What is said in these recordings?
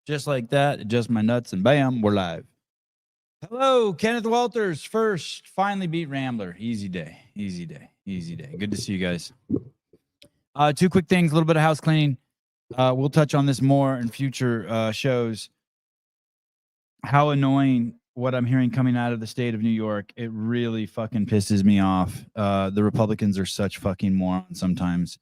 Just like that, adjust my nuts, and bam, we're live. Hello, Kenneth Walters. First, finally beat Rambler. Easy day, easy day, easy day. Good to see you guys. Two quick things, a little bit of house cleaning. We'll touch on this more in future shows. How annoying what I'm hearing coming out of the state of New York. It really fucking pisses me off. The Republicans are such fucking morons sometimes.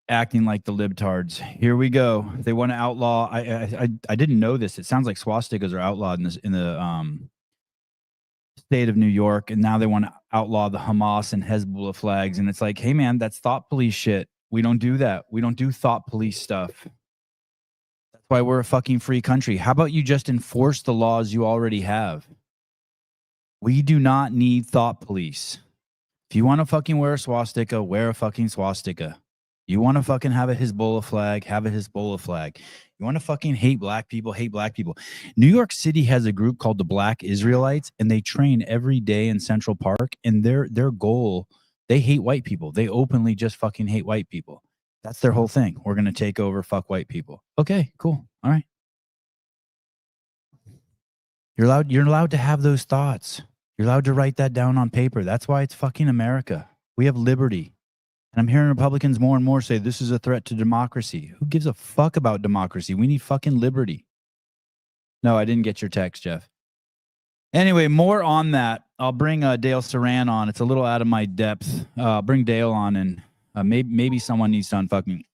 Acting like the libtards. Here we go. They want to outlaw. I didn't know this. It sounds like swastikas are outlawed in the state of New York, and now they want to outlaw the Hamas and Hezbollah flags. And it's like, hey man, that's thought police shit. We don't do that. We don't do thought police stuff. That's why we're a fucking free country. How about you just enforce the laws you already have? We do not need thought police. If you want to fucking wear a swastika, wear a fucking swastika. You want to fucking have a Hezbollah flag, have a Hezbollah flag. You want to fucking hate black people, hate black people. New York City has a group called the Black Israelites, and they train every day in Central Park, and their goal, they hate white people. They openly just fucking hate white people. That's their whole thing. We're going to take over, fuck white people. Okay, cool. All right. You're allowed to have those thoughts. You're allowed to write that down on paper. That's why it's fucking America. We have liberty. And I'm hearing Republicans more and more say this is a threat to democracy. Who gives a fuck about democracy? We need fucking liberty. No, I didn't get your text, Jeff. Anyway, more on that. I'll bring Dale Saran on. It's a little out of my depth. Bring Dale on, and maybe someone needs to unfuck me.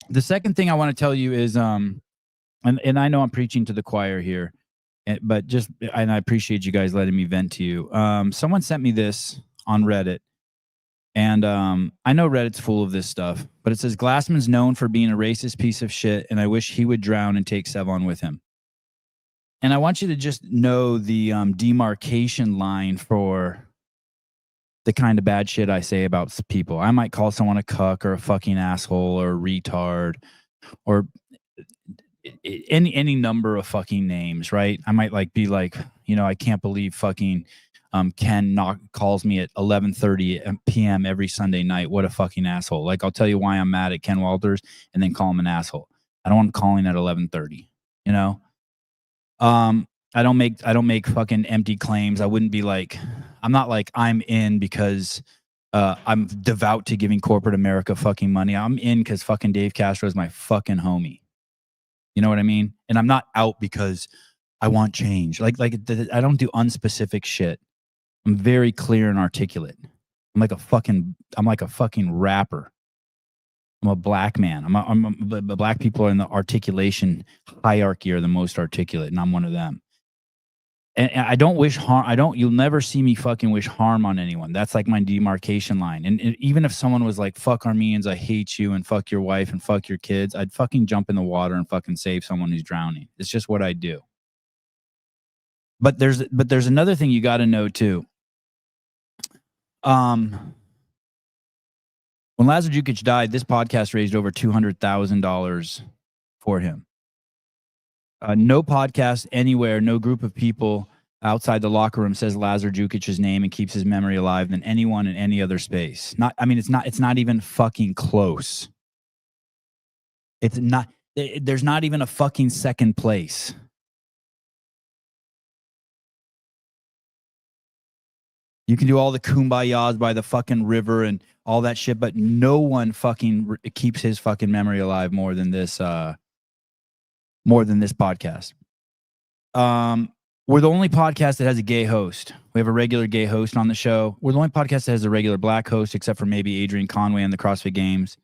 The second thing I want to tell you is, and I know I'm preaching to the choir here, and I appreciate you guys letting me vent to you. Someone sent me this on Reddit. And I know Reddit's full of this stuff, but it says Glassman's known for being a racist piece of shit, and I wish he would drown and take Sevon with him. And I want you to just know the demarcation line for the kind of bad shit I say about people. I might call someone a cuck or a fucking asshole or a retard or any number of fucking names, right? I might be like, I can't believe fucking Ken calls me at 11:30 p.m. every Sunday night. What a fucking asshole. Like, I'll tell you why I'm mad at Ken Walters and then call him an asshole. I don't want him calling at 11:30, I don't make fucking empty claims. I wouldn't be like, I'm not like I'm in because I'm devout to giving corporate America fucking money. I'm in because fucking Dave Castro is my fucking homie. You know what I mean? And I'm not out because I want change. Like I don't do unspecific shit. I'm very clear and articulate. I'm like a fucking rapper. I'm a black man. Black people are in the articulation hierarchy are the most articulate, and I'm one of them. And I don't wish harm. You'll never see me fucking wish harm on anyone. That's like my demarcation line. And even if someone was like, fuck Armenians, I hate you, and fuck your wife and fuck your kids, I'd fucking jump in the water and fucking save someone who's drowning. It's just what I do. But there's another thing you got to know too. When Lazar Jukic died, this podcast raised over $200,000 for him. No podcast anywhere, no group of people outside the locker room says Lazar Jukic's name and keeps his memory alive than anyone in any other space. It's not even fucking close. There's not even a fucking second place. You can do all the kumbayas by the fucking river and all that shit, but no one fucking keeps his fucking memory alive more than this podcast. We're the only podcast that has a gay host. We have a regular gay host on the show. We're the only podcast that has a regular black host, except for maybe Adrian Conway on the CrossFit Games.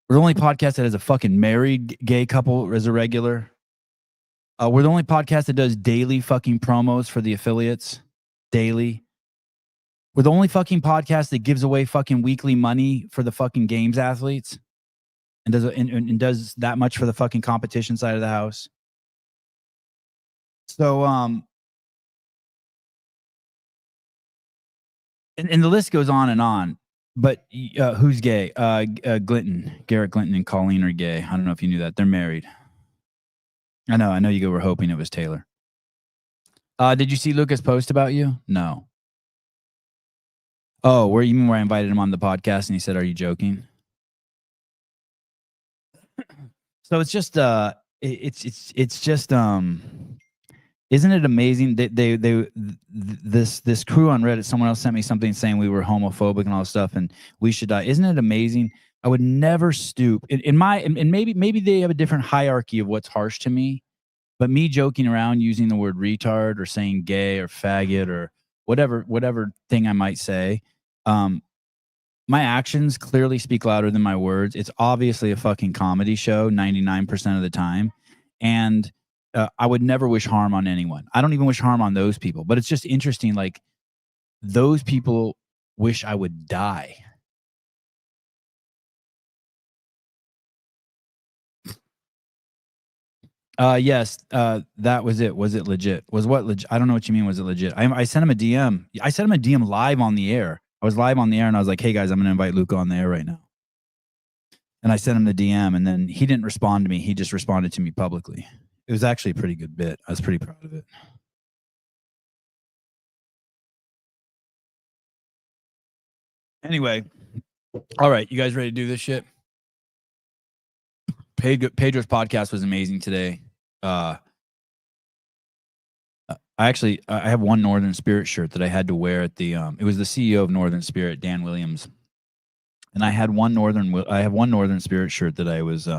We're the only podcast that has a fucking married gay couple as a regular. We're the only podcast that does daily fucking promos for the affiliates. Daily. We're the only fucking podcast that gives away fucking weekly money for the fucking games athletes and does that much for the fucking competition side of the house. So, and the list goes on and on. But who's gay? Garrett Glinton and Colleen are gay. I don't know if you knew that. They're married. I know you were hoping it was Taylor. Did you see Lucas' post about you? No. Oh, where I invited him on the podcast and he said, "Are you joking?" So it's just it's just isn't it amazing that this crew on Reddit, someone else sent me something saying we were homophobic and all this stuff and we should die. Isn't it amazing? I would never stoop in maybe they have a different hierarchy of what's harsh to me, but me joking around using the word retard or saying gay or faggot or whatever thing I might say, my actions clearly speak louder than my words. It's obviously a fucking comedy show 99% of the time. And I would never wish harm on anyone. I don't even wish harm on those people. But it's just interesting, like, those people wish I would die. Yes, that was it. Was it legit? Was what legit? I don't know what you mean. Was it legit? I sent him a DM. I sent him a DM live on the air. I was live on the air and I was like, hey guys, I'm going to invite Luca on the air right now. And I sent him the DM and then he didn't respond to me. He just responded to me publicly. It was actually a pretty good bit. I was pretty proud of it. Anyway, all right, you guys ready to do this shit? Pedro's podcast was amazing today. I have one Northern Spirit shirt that I had to wear at the it was the CEO of Northern Spirit, Dan Williams. And I have one Northern Spirit shirt that I was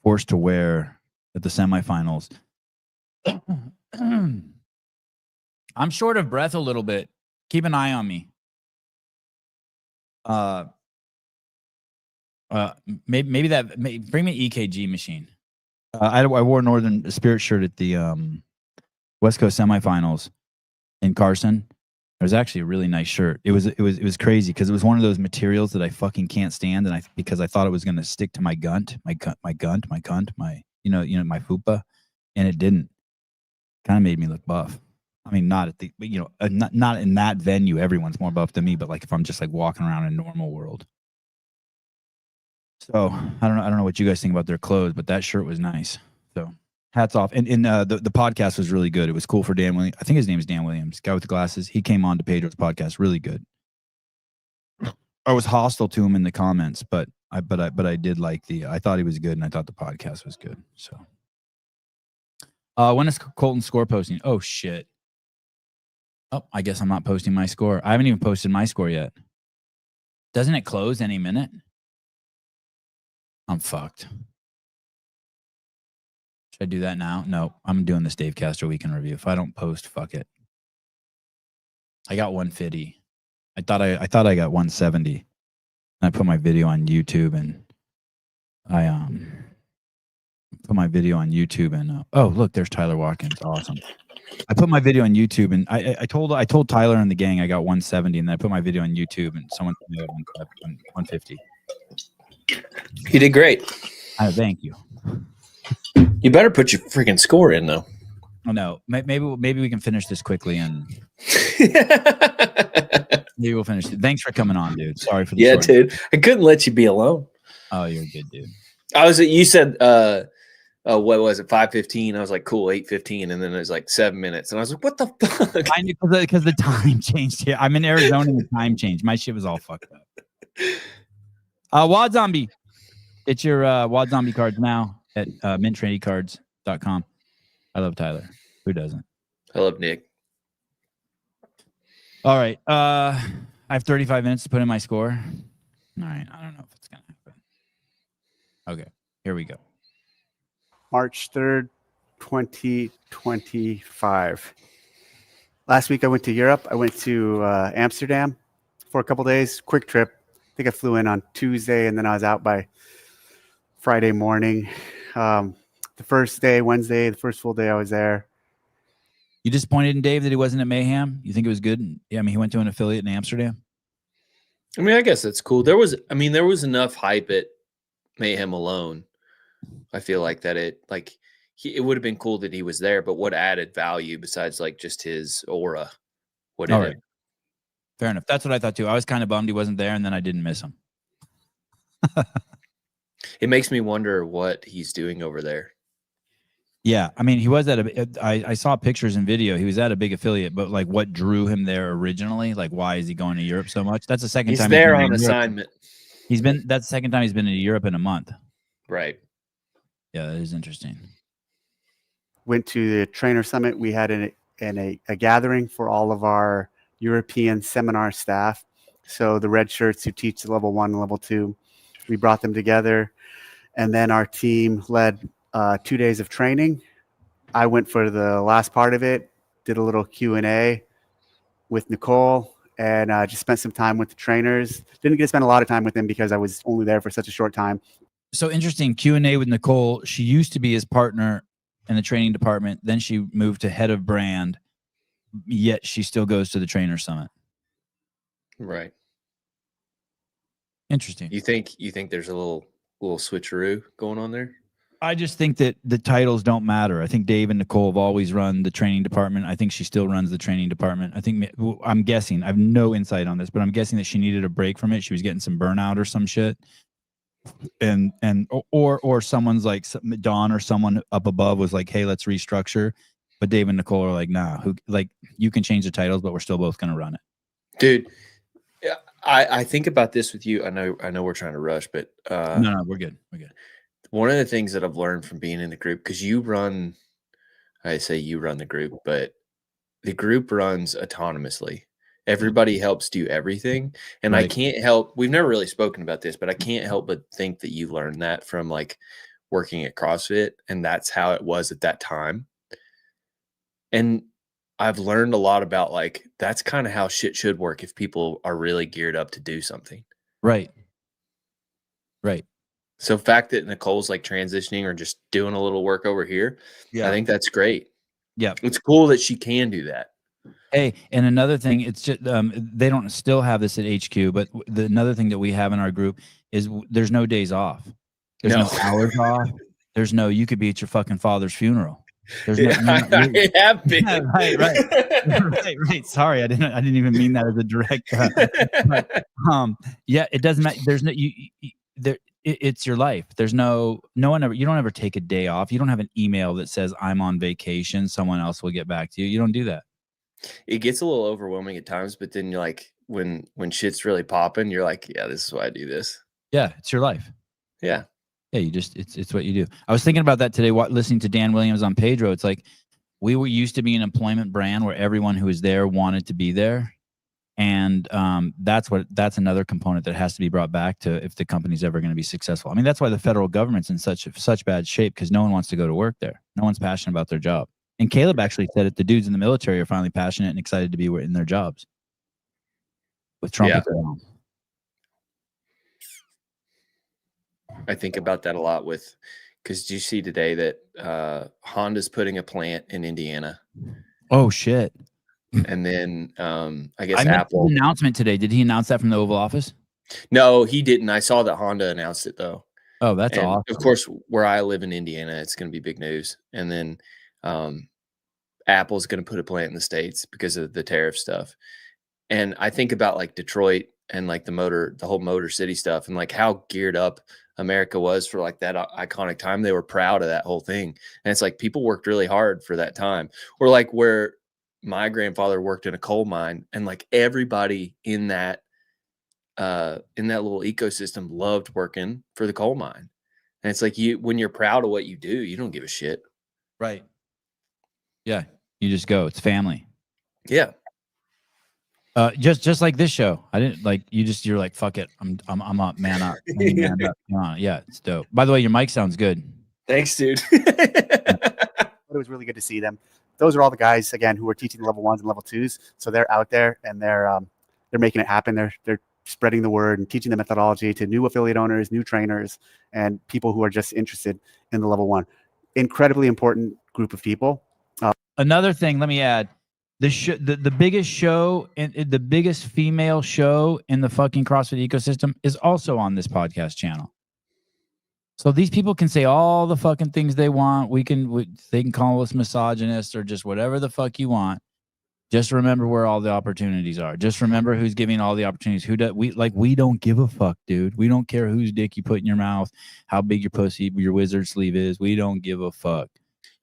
forced to wear at the semifinals. I'm short of breath a little bit. Keep an eye on me. Maybe bring me EKG machine. I wore a Northern Spirit shirt at the West Coast semifinals in Carson. It was actually a really nice shirt. It was crazy because it was one of those materials that I fucking can't stand, and because I thought it was gonna stick to my gunt, my you know my fupa, and it didn't. Kind of made me look buff. I mean, not at the not in that venue. Everyone's more buff than me, but like if I'm just like walking around in a normal world. So I don't know what you guys think about their clothes, but that shirt was nice. So hats off. And the podcast was really good. It was cool for Dan Williams. I think his name is Dan Williams, guy with the glasses. He came on to Pedro's podcast. Really good. I was hostile to him in the comments, but I did like I thought he was good, and I thought the podcast was good. So when is Colton's score posting? Oh shit. Oh, I guess I'm not posting my score. I haven't even posted my score yet. Doesn't it close any minute? I'm fucked. Should I do that now? No, I'm doing this Dave Castro weekend review. If I don't post, fuck it. I got 150. I thought I got 170. And I put my video on YouTube, and I put my video on YouTube, and oh look, there's Tyler Watkins. Awesome. I put my video on YouTube, and I told Tyler and the gang I got 170, and then I put my video on YouTube, and someone told me I got 150. You did great. Thank you. You better put your freaking score in, though. Oh no, maybe we can finish this quickly, and maybe we'll finish it. Thanks for coming on, dude. Sorry for the story. Dude. I couldn't let you be alone. Oh, you're a good dude. You said what was it, 5:15? I was like, cool, 8:15, and then it was like 7 minutes, and I was like, what the fuck? Because the time changed here. I'm in Arizona, and the time changed. My shit was all fucked up. Wad Zombie, get your Wad Zombie cards now at minttradecards.com. I love Tyler. Who doesn't? I love Nick. All right. I have 35 minutes to put in my score. All right. I don't know if it's going to happen. Okay. Here we go. March 3rd, 2025. Last week I went to Europe. I went to Amsterdam for a couple days. Quick trip. I think I flew in on Tuesday, and then I was out by Friday morning. The first day, Wednesday, the first full day I was there. You disappointed in Dave that he wasn't at Mayhem? You think it was good? Yeah, I mean, he went to an affiliate in Amsterdam. I mean, I guess that's cool. There was enough hype at Mayhem alone. I feel like that it would have been cool that he was there, but what added value besides like just his aura? What did it? Fair enough. That's what I thought too. I was kind of bummed he wasn't there, and then I didn't miss him. It makes me wonder what he's doing over there. Yeah, I mean, he was at I saw pictures and video. He was at a big affiliate, but like, what drew him there originally? Like, why is he going to Europe so much? That's the second time he's there on assignment. That's the second time he's been to Europe in a month. Right. Yeah, that is interesting. Went to the trainer summit. We had a gathering for all of our European seminar staff. So the red shirts who teach the level 1 and level 2, we brought them together. And then our team led 2 days of training. I went for the last part of it, did a little Q&A with Nicole, and just spent some time with the trainers. Didn't get to spend a lot of time with them because I was only there for such a short time. So interesting, Q&A with Nicole. She used to be his partner in the training department. Then she moved to head of brand, yet she still goes to the trainer summit. Right. Interesting. You think there's a little switcheroo going on there? I just think that the titles don't matter. I think Dave and Nicole have always run the training department. I think she still runs the training department. I think, I'm guessing, I have no insight on this, but I'm guessing that she needed a break from it. She was getting some burnout or some shit. Or someone's like Dawn or someone up above was like, hey, let's restructure. But Dave and Nicole are like, nah, you can change the titles, but we're still both going to run it. Dude, I think about this with you. I know we're trying to rush, but no, we're good. We're good. One of the things that I've learned from being in the group, because I say you run the group, but the group runs autonomously. Everybody helps do everything. And Right. I can't help, we've never really spoken about this, but I can't help but think that you learned that from like working at CrossFit. And that's how it was at that time. And I've learned a lot about like, that's kind of how shit should work if people are really geared up to do something. Right. Right. So the fact that Nicole's like transitioning or just doing a little work over here, Yeah. I think that's great. Yeah. It's cool that she can do that. Hey, and another thing, it's just they don't still have this at HQ, but another thing that we have in our group is there's no days off. There's no hours off. There's no, you could be at your fucking father's funeral. There's no, I have been. right. Sorry, I didn't even mean that as a direct. Yeah, it doesn't matter. There's no it's your life. There's no one ever. You don't ever take a day off. You don't have an email that says I'm on vacation. Someone else will get back to you. You don't do that. It gets a little overwhelming at times, but then you're like, when shit's really popping, you're like, yeah, this is why I do this. Yeah, it's your life. Yeah. Yeah, you just it's what you do. I was thinking about that today, listening to Dan Williams on Pedro. It's like we were used to be an employment brand where everyone who was there wanted to be there, and that's another component that has to be brought back to if the company's ever going to be successful. I mean, that's why the federal government's in such bad shape, because no one wants to go to work there. No one's passionate about their job. And Caleb actually said it. The dudes in the military are finally passionate and excited to be in their jobs. With Trump, yeah. I think about that a lot because do you see today that Honda's putting a plant in Indiana? Oh shit! And then I guess Apple announcement today. Did he announce that from the Oval Office? No, he didn't. I saw that Honda announced it though. Oh, that's awesome. Of course, where I live in Indiana, it's going to be big news. And then Apple's going to put a plant in the States because of the tariff stuff. And I think about like Detroit and like the whole Motor City stuff, and like how geared up America was for like that iconic time. They were proud of that whole thing. And it's like people worked really hard for that time. Or like where my grandfather worked in a coal mine, and like everybody in that little ecosystem loved working for the coal mine. And it's like when you're proud of what you do, you don't give a shit. Right. Yeah. You just go. It's family. Yeah. Just like this show. I didn't like you're like, fuck it. I'm up, man up. Man up. Yeah, it's dope. By the way, your mic sounds good. Thanks, dude. It was really good to see them. Those are all the guys again who are teaching level 1s and level 2s. So they're out there and they're making it happen. They're spreading the word and teaching the methodology to new affiliate owners, new trainers, and people who are just interested in the level 1. Incredibly important group of people. Another thing, let me add. The biggest show and the biggest female show in the fucking CrossFit ecosystem is also on this podcast channel. So these people can say all the fucking things they want. They can call us misogynists or just whatever the fuck you want. Just remember where all the opportunities are. Just remember who's giving all the opportunities. We don't give a fuck, dude. We don't care whose dick you put in your mouth, how big your pussy, your wizard sleeve is. We don't give a fuck.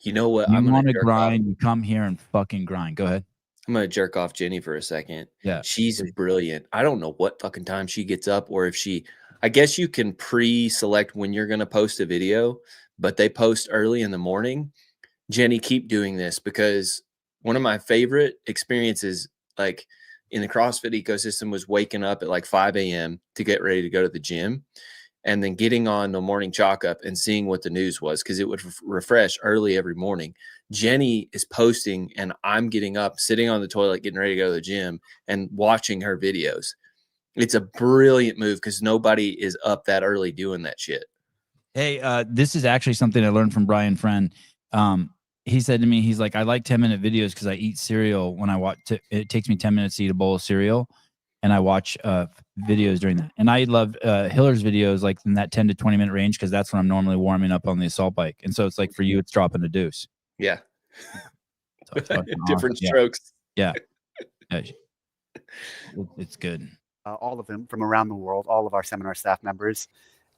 You know what? You want to grind, you come here and fucking grind. Go ahead. I'm going to jerk off Jenny for a second. Yeah. She's brilliant. I don't know what fucking time she gets up or if she I guess you can pre-select when you're going to post a video, but they post early in the morning. Jenny, keep doing this, because one of my favorite experiences, like in the CrossFit ecosystem, was waking up at like 5 a.m. to get ready to go to the gym, and then getting on the morning chalk up and seeing what the news was, because it would refresh early every morning. Jenny is posting, and I'm getting up, sitting on the toilet, getting ready to go to the gym and watching her videos. It's a brilliant move because nobody is up that early doing that shit. Hey, this is actually something I learned from Brian Friend. He said to me, he's like, I like 10-minute videos because I eat cereal when I watch. It takes me 10 minutes to eat a bowl of cereal, and I watch videos during that. And I love Hiller's videos like in that 10 to 20 minute range, because that's when I'm normally warming up on the assault bike. And so it's like for you, it's dropping a deuce. Yeah. So it's fucking Different awesome. strokes. Yeah. It's good. All of them from around the world, all of our seminar staff members.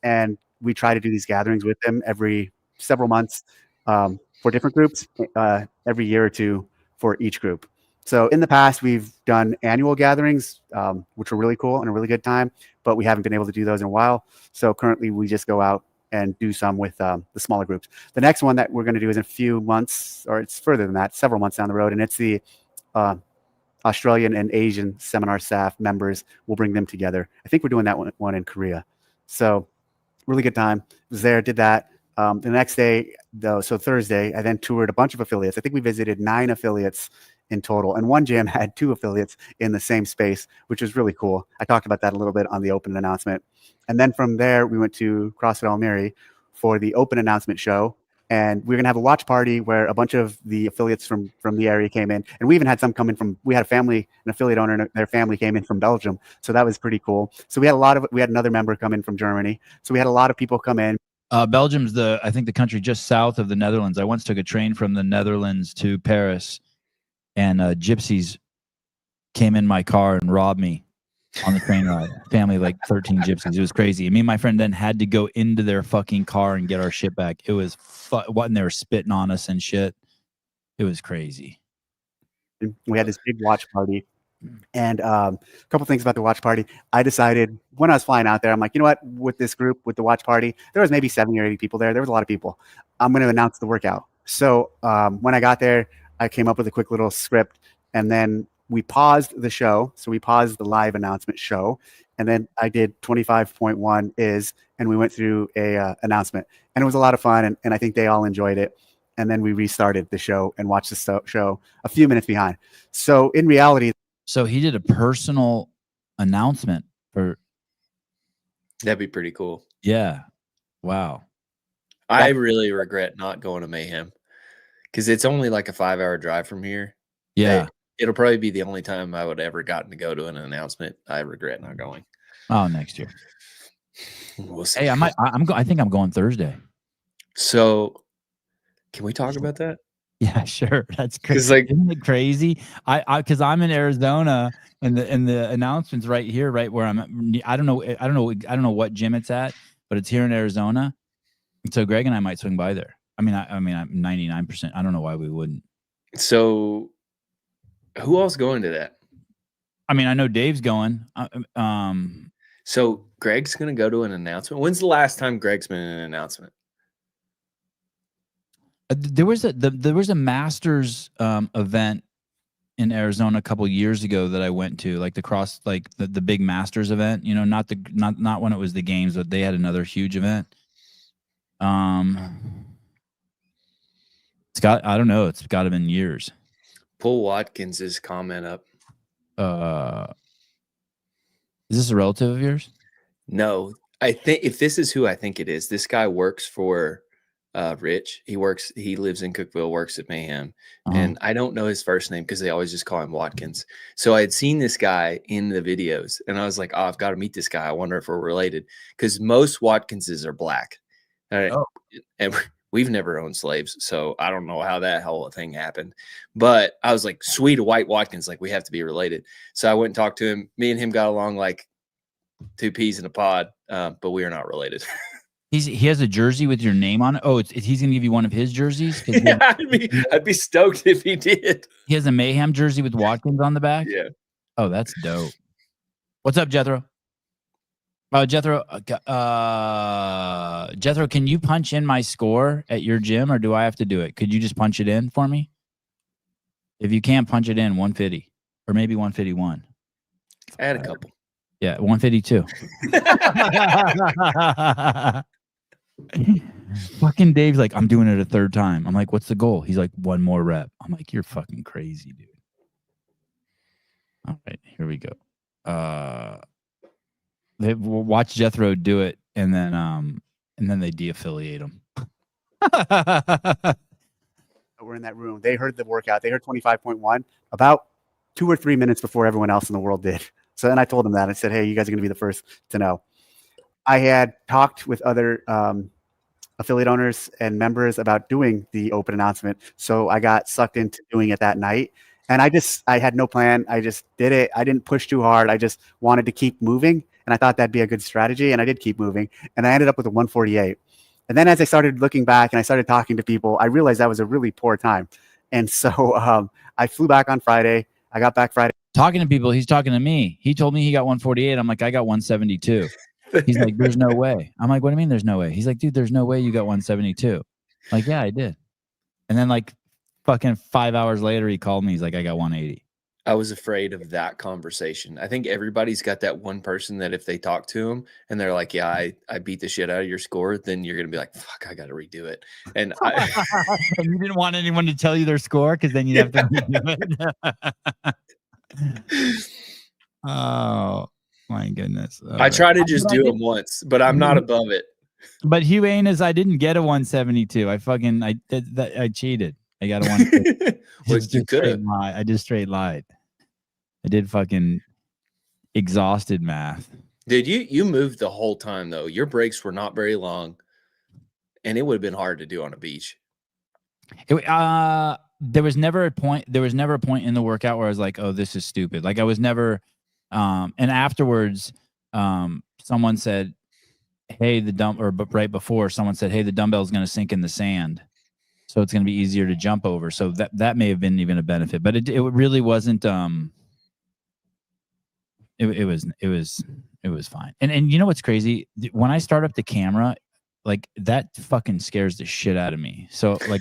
And we try to do these gatherings with them every several months for different groups, every year or two for each group. So in the past, we've done annual gatherings, which were really cool and a really good time, but we haven't been able to do those in a while. So currently we just go out and do some with the smaller groups. The next one that we're going to do is in a few months, or it's further than that, several months down the road. And it's the Australian and Asian seminar staff members. We'll bring them together. I think we're doing that one in Korea. So really good time. Was there, did that. The next day, though, so Thursday, I then toured a bunch of affiliates. I think we visited 9 affiliates in total, and one gym had 2 affiliates in the same space, which was really cool. I talked about that a little bit on the open announcement. And then from there, we went to CrossFit Almere for the open announcement show. And we were going to have a watch party where a bunch of the affiliates from the area came in. And we even had some come in from, we had a family, an affiliate owner, and their family came in from Belgium. So that was pretty cool. So we had another member come in from Germany. So we had a lot of people come in. Belgium's I think the country just south of the Netherlands. I once took a train from the Netherlands to Paris, and gypsies came in my car and robbed me on the train ride. Family, like 13 gypsies. It was crazy. And me and my friend then had to go into their fucking car and get our shit back. It was and they were spitting on us and shit. It was crazy. We had this big watch party. And a couple things about the watch party. I decided when I was flying out there, I'm like, you know what, with this group, with the watch party, there was maybe 70 or 80 people there. There was a lot of people. I'm going to announce the workout. So when I got there, I came up with a quick little script, and then we paused the show. So we paused the live announcement show. And then I did 25.1 and we went through a announcement, and it was a lot of fun. And I think they all enjoyed it. And then we restarted the show and watched the show a few minutes behind. So in reality, so he did a personal announcement for. That'd be pretty cool. Yeah. Wow. I really regret not going to Mayhem, because it's only like a 5-hour drive from here. Yeah. It'll probably be the only time I would ever gotten to go to an announcement. I regret not going. Oh, next year. We'll see. Hey, I think I'm going Thursday. So can we talk about that? Yeah, sure. That's crazy. Like, isn't it crazy? Because I'm in Arizona, and the announcement's right here, right where I'm at. I don't know what gym it's at, but it's here in Arizona. And so Greg and I might swing by there. I mean, I'm 99%. I don't know why we wouldn't. So who else going to that? I mean, I know Dave's going. So Greg's going to go to an announcement. When's the last time Greg's been in an announcement? There was a Masters event in Arizona a couple years ago that I went to, like the big Masters event. You know, not when it was the games, but they had another huge event. It's got to have been years. Pull Watkins's comment up. Is this a relative of yours? No, I think if this is who I think it is, this guy works for Rich. He lives in Cookeville, works at Mayhem. And I don't know his first name because they always just call him Watkins. So I had seen this guy in the videos, and I was like, oh, I've got to meet this guy. I wonder if we're related, because most Watkinses are black. All right. Oh. And we've never owned slaves, so I don't know how that whole thing happened. But I was like, sweet, a white Watkins, like we have to be related. So I went and talked to him. Me and him got along like 2 peas in a pod, but we are not related. He has a jersey with your name on it. Oh, he's gonna give you one of his jerseys. Yeah, I'd be stoked if he did. He has a Mayhem jersey with Watkins on the back. Yeah. Oh, that's dope. What's up, Jethro? Jethro, Jethro, can you punch in my score at your gym, or do I have to do it? Could you just punch it in for me? If you can't punch it in, 150 or maybe 151. I had a couple. Yeah, 152. Fucking Dave's like, I'm doing it a third time. I'm like, what's the goal? He's like, one more rep. I'm like, you're fucking crazy, dude. All right, here we go. They will watch Jethro do it, and then they de-affiliate him. We're in that room. They heard the workout. They heard 25.1 about 2 or 3 minutes before everyone else in the world did. So then I told them that. I said, hey, you guys are going to be the first to know. I had talked with other affiliate owners and members about doing the open announcement. So I got sucked into doing it that night. And I had no plan. I just did it. I didn't push too hard. I just wanted to keep moving. And I thought that'd be a good strategy. And I did keep moving. And I ended up with a 148. And then as I started looking back and I started talking to people, I realized that was a really poor time. And so I flew back on Friday. I got back Friday. Talking to people, he's talking to me. He told me he got 148. I'm like, I got 172. He's like, there's no way. I'm like, what do you mean there's no way? He's like, dude, there's no way you got 172. I'm like, yeah, I did. And then like fucking 5 hours later, he called me. He's like, I got 180. I was afraid of that conversation. I think everybody's got that one person that if they talk to them and they're like, yeah, I beat the shit out of your score, then you're going to be like, fuck, I got to redo it. And you didn't want anyone to tell you their score because then you'd have to redo it. Oh, my goodness. I try to just do it once, but I'm not above it. But Hugh Aines, I didn't get a 172. I cheated. I got a 150. I just straight lied. I did fucking exhausted math. Dude, you moved the whole time though. Your breaks were not very long, and it would have been hard to do on a beach. There was never a point in the workout where I was like, oh, this is stupid. Like I was never and afterwards someone said, hey, right before someone said, hey, the dumbbell's going to sink in the sand. So it's going to be easier to jump over. So that may have been even a benefit, but it really wasn't. It was fine. And you know what's crazy? When I start up the camera, like that fucking scares the shit out of me. So like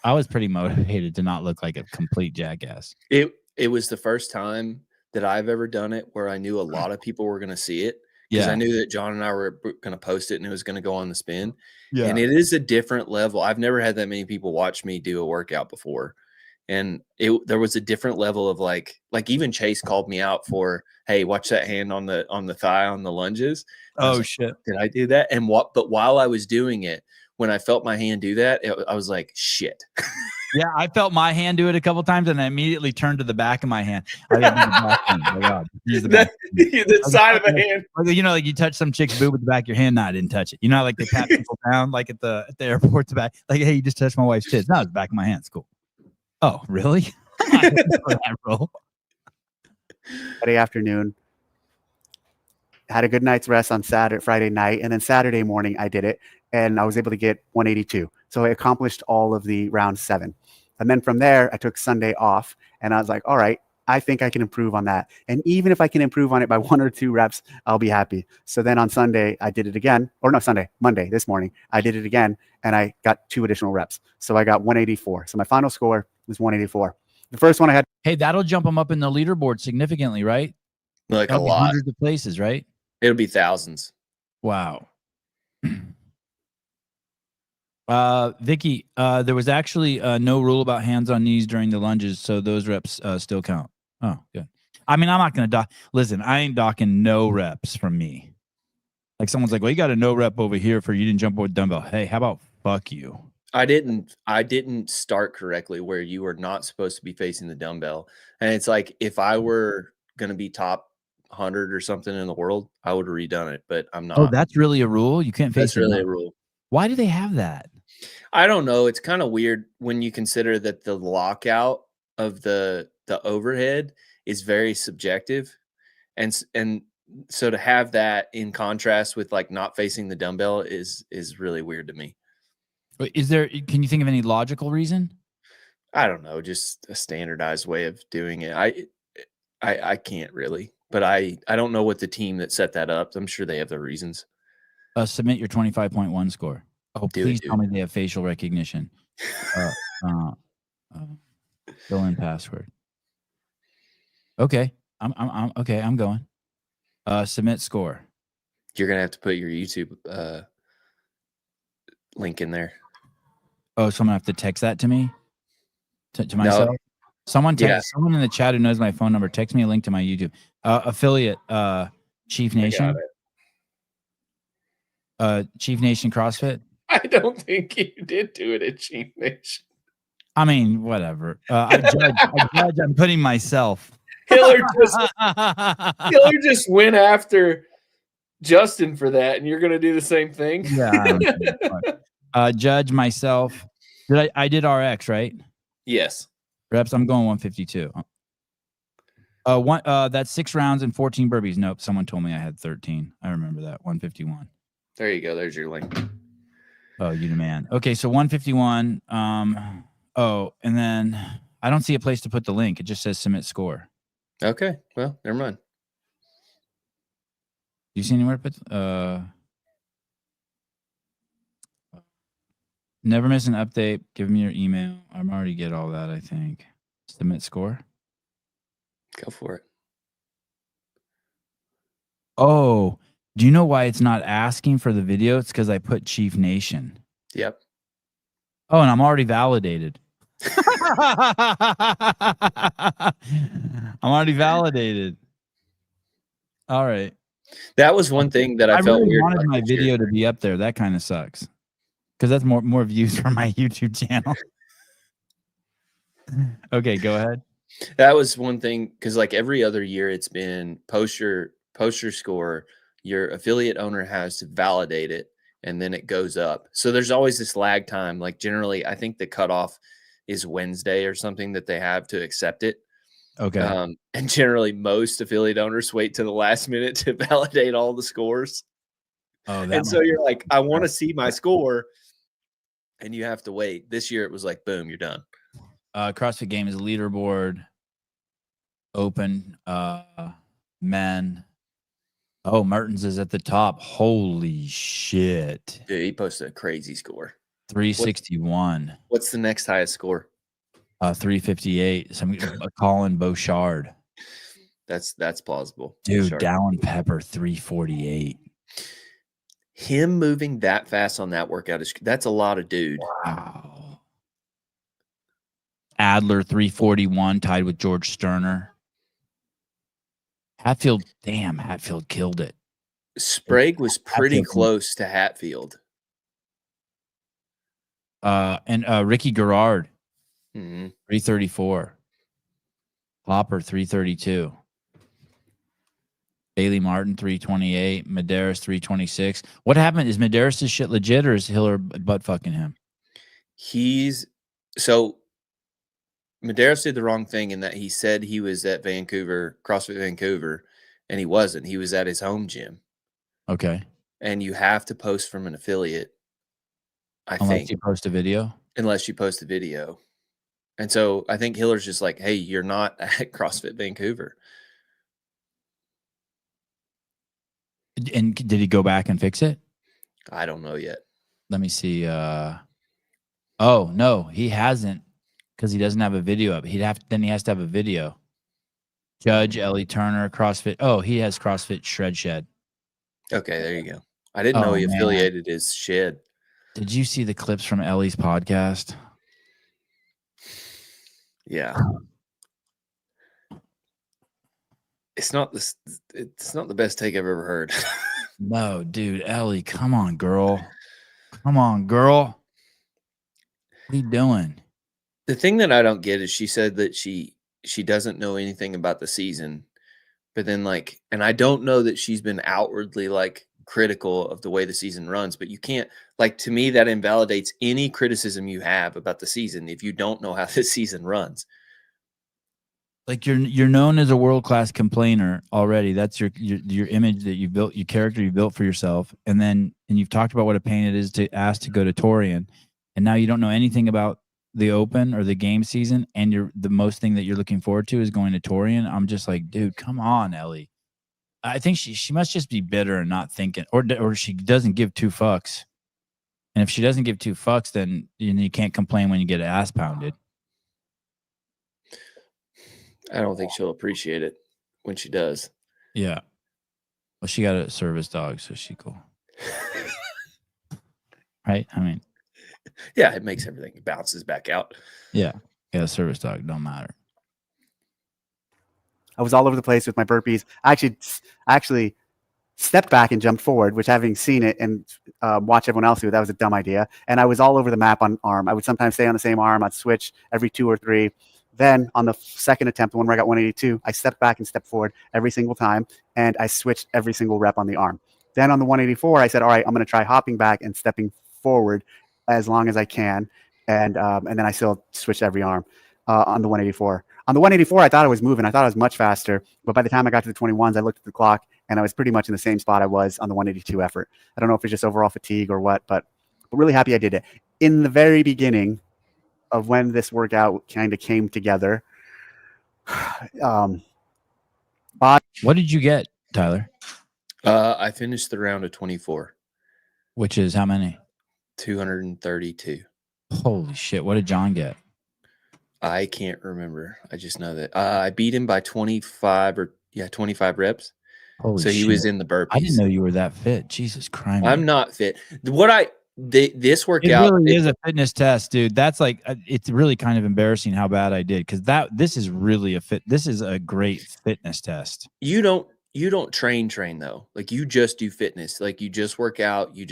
I was pretty motivated to not look like a complete jackass. It was the first time that I've ever done it where I knew a lot of people were going to see it. Because I knew that John and I were going to post it and it was going to go on the spin. Yeah. And it is a different level. I've never had that many people watch me do a workout before. And there was a different level of like even Chase called me out for, hey, watch that hand on the thigh on the lunges. Oh, shit. Did I do that? But while I was doing it, when I felt my hand do that, I was like, shit. Yeah, I felt my hand do it a couple times, and I immediately turned to the back of my hand. I got the back hand. Oh, God. The side of the hand. You know, like you touch some chick's boob with the back of your hand. No, I didn't touch it. You know, like they pat people down, like at the airport, the back. Like, hey, you just touched my wife's tits. No, it's the back of my hand. It's cool. Oh, really? I didn't know that rule. Friday afternoon. Had a good night's rest on Friday night, and then Saturday morning I did it, and I was able to get 182. So I accomplished all of the round 7. And then from there, I took Sunday off, and I was like, all right, I think I can improve on that. And even if I can improve on it by 1 or 2 reps, I'll be happy. So then on Sunday, I did it again. Or no, Monday, this morning, I did it again, and I got 2 additional reps. So I got 184. So my final score was 184. The first one I had. Hey, that'll jump them up in the leaderboard significantly, right? Like a lot. Hundreds of places, right? It'll be thousands. Wow. Vicky, there was actually no rule about hands on knees during the lunges, so those reps still count. Oh, good. I mean, I'm not going to dock. Listen, I ain't docking no reps from me. Like someone's like, well, you got a no rep over here for you didn't jump with dumbbell. Hey, how about fuck you? I didn't start correctly where you were not supposed to be facing the dumbbell. And it's like, if I were going to be top 100 or something in the world, I would have redone it, but I'm not. Oh, that's really a rule? You can't face That's really a rule. Why do they have that? I don't know. It's kind of weird when you consider that the lockout of the overhead is very subjective. And so to have that in contrast with like not facing the dumbbell is really weird to me. Can you think of any logical reason? I don't know, just a standardized way of doing it. I can't really but I don't know what the team that set that up. I'm sure they have their reasons. Submit your 25.1 score. Oh, Do it, please dude. tell me they have facial recognition. Fill in password. Okay, I'm okay. I'm going. Submit score. You're gonna have to put your YouTube link in there. Oh, someone have to text that to me, to No. myself. Someone text. Yeah. Someone in the chat who knows my phone number. Text me a link to my YouTube affiliate. Chief Nation. Chief Nation CrossFit. I don't think you did do it at Chief Nation. I mean, whatever. I judge. I'm putting myself. Hiller just went after Justin for that, and you're gonna do the same thing. Yeah. Judge myself. I did RX, right? Yes. Reps. I'm going 152. That's 6 rounds and 14 burpees. Nope. Someone told me I had 13. I remember that. 151. There you go. There's your link. Oh, you the man. Okay, so 151. Oh, and then I don't see a place to put the link. It just says submit score. Okay. Well, never mind. Do you see anywhere to put never miss an update. Give me your email. I'm already get all that, I think. Submit score. Go for it. Oh, do you know why it's not asking for the video? It's because I put Chief Nation. Yep. Oh, and I'm already validated. I'm already validated. All right. That was one thing that I felt really weird. Wanted my video to be up there. That kind of sucks because that's more views for my YouTube channel. Okay, go ahead. That was one thing because like every other year, it's been post your score. Your affiliate owner has to validate it, and then it goes up. So there's always this lag time. Like generally, I think the cutoff is Wednesday or something that they have to accept it. Okay. And generally, most affiliate owners wait to the last minute to validate all the scores. Oh, and so you're like, I want to see my score, and you have to wait. This year, it was like, boom, you're done. CrossFit Games leaderboard open. Men. Oh, Mertens is at the top. Holy shit! Dude, he posted a crazy score. 361. What's the next highest score? 358. Some Colin Beauchard. That's plausible. Dude, Beauchard. Dallin Pepper 348. Him moving that fast on that workout that's a lot of dude. Wow. Adler 341 tied with George Sterner. Hatfield killed it. Sprague was pretty close to Hatfield. And Ricky Garrard, 334. 334. Hopper, 332. Bailey Martin, 328. Medeiros, 326. What happened? Is Medeiros' shit legit or is Hiller butt fucking him? So Medeiros did the wrong thing in that he said he was at CrossFit Vancouver, and he wasn't. He was at his home gym. Okay. And you have to post from an affiliate, Unless you post a video? Unless you post a video. And so I think Hiller's just like, hey, you're not at CrossFit Vancouver. And did he go back and fix it? I don't know yet. Let me see. Oh, no, he hasn't because he doesn't have a video up. He has to have a video. Judge, Ellie Turner, CrossFit. Oh, he has CrossFit Shred Shed. Okay, there you go. I didn't know he affiliated his shed. Did you see the clips from Ellie's podcast? Yeah. It's not the best take I've ever heard. No, dude, Ellie, come on, girl. Come on, girl. What are you doing? The thing that I don't get is she said that she doesn't know anything about the season, but then and I don't know that she's been outwardly critical of the way the season runs, but you can't, to me, that invalidates any criticism you have about the season if you don't know how the season runs. You're known as a world-class complainer already. That's your image that you built, your character you built for yourself. And you've talked about what a pain it is to ask to go to Torian. And now you don't know anything about the open or the game season. And the most thing that you're looking forward to is going to Torian. I'm just like, dude, come on, Ellie. I think she must just be bitter and not thinking, or she doesn't give two fucks. And if she doesn't give two fucks, then you can't complain when you get ass pounded. I don't think she'll appreciate it when she does. Yeah. Well, she got a service dog, so she cool. Right? I mean, yeah, it makes everything, it bounces back out. Yeah, a service dog don't matter. I was all over the place with my burpees. I actually stepped back and jumped forward, which, having seen it and watch everyone else do it, that was a dumb idea. And I was all over the map on arm. I would sometimes stay on the same arm. I'd switch every 2 or 3. Then on the second attempt, the one where I got 182, I stepped back and stepped forward every single time, and I switched every single rep on the arm. Then on the 184, I said, all right, I'm going to try hopping back and stepping forward as long as I can. And then I still switched every arm on the 184. On the 184, I thought I was moving. I thought I was much faster. But by the time I got to the 21s, I looked at the clock, and I was pretty much in the same spot I was on the 182 effort. I don't know if it's just overall fatigue or what, but really happy I did it. In the very beginning of when this workout kind of came together, what did you get, Tyler? I finished the round of 24. Which is how many? 232. Holy shit. What did John get? I can't remember. I just know that I beat him by 25 reps. Holy so he shit. was in the burpees. I didn't know you were that fit. Jesus Christ. I'm not fit. This workout, it really is a fitness test, dude. That's like, it's really kind of embarrassing how bad I did, because this is really this is a great fitness test. You don't train though. Like, you just do fitness. Like, you just work out. You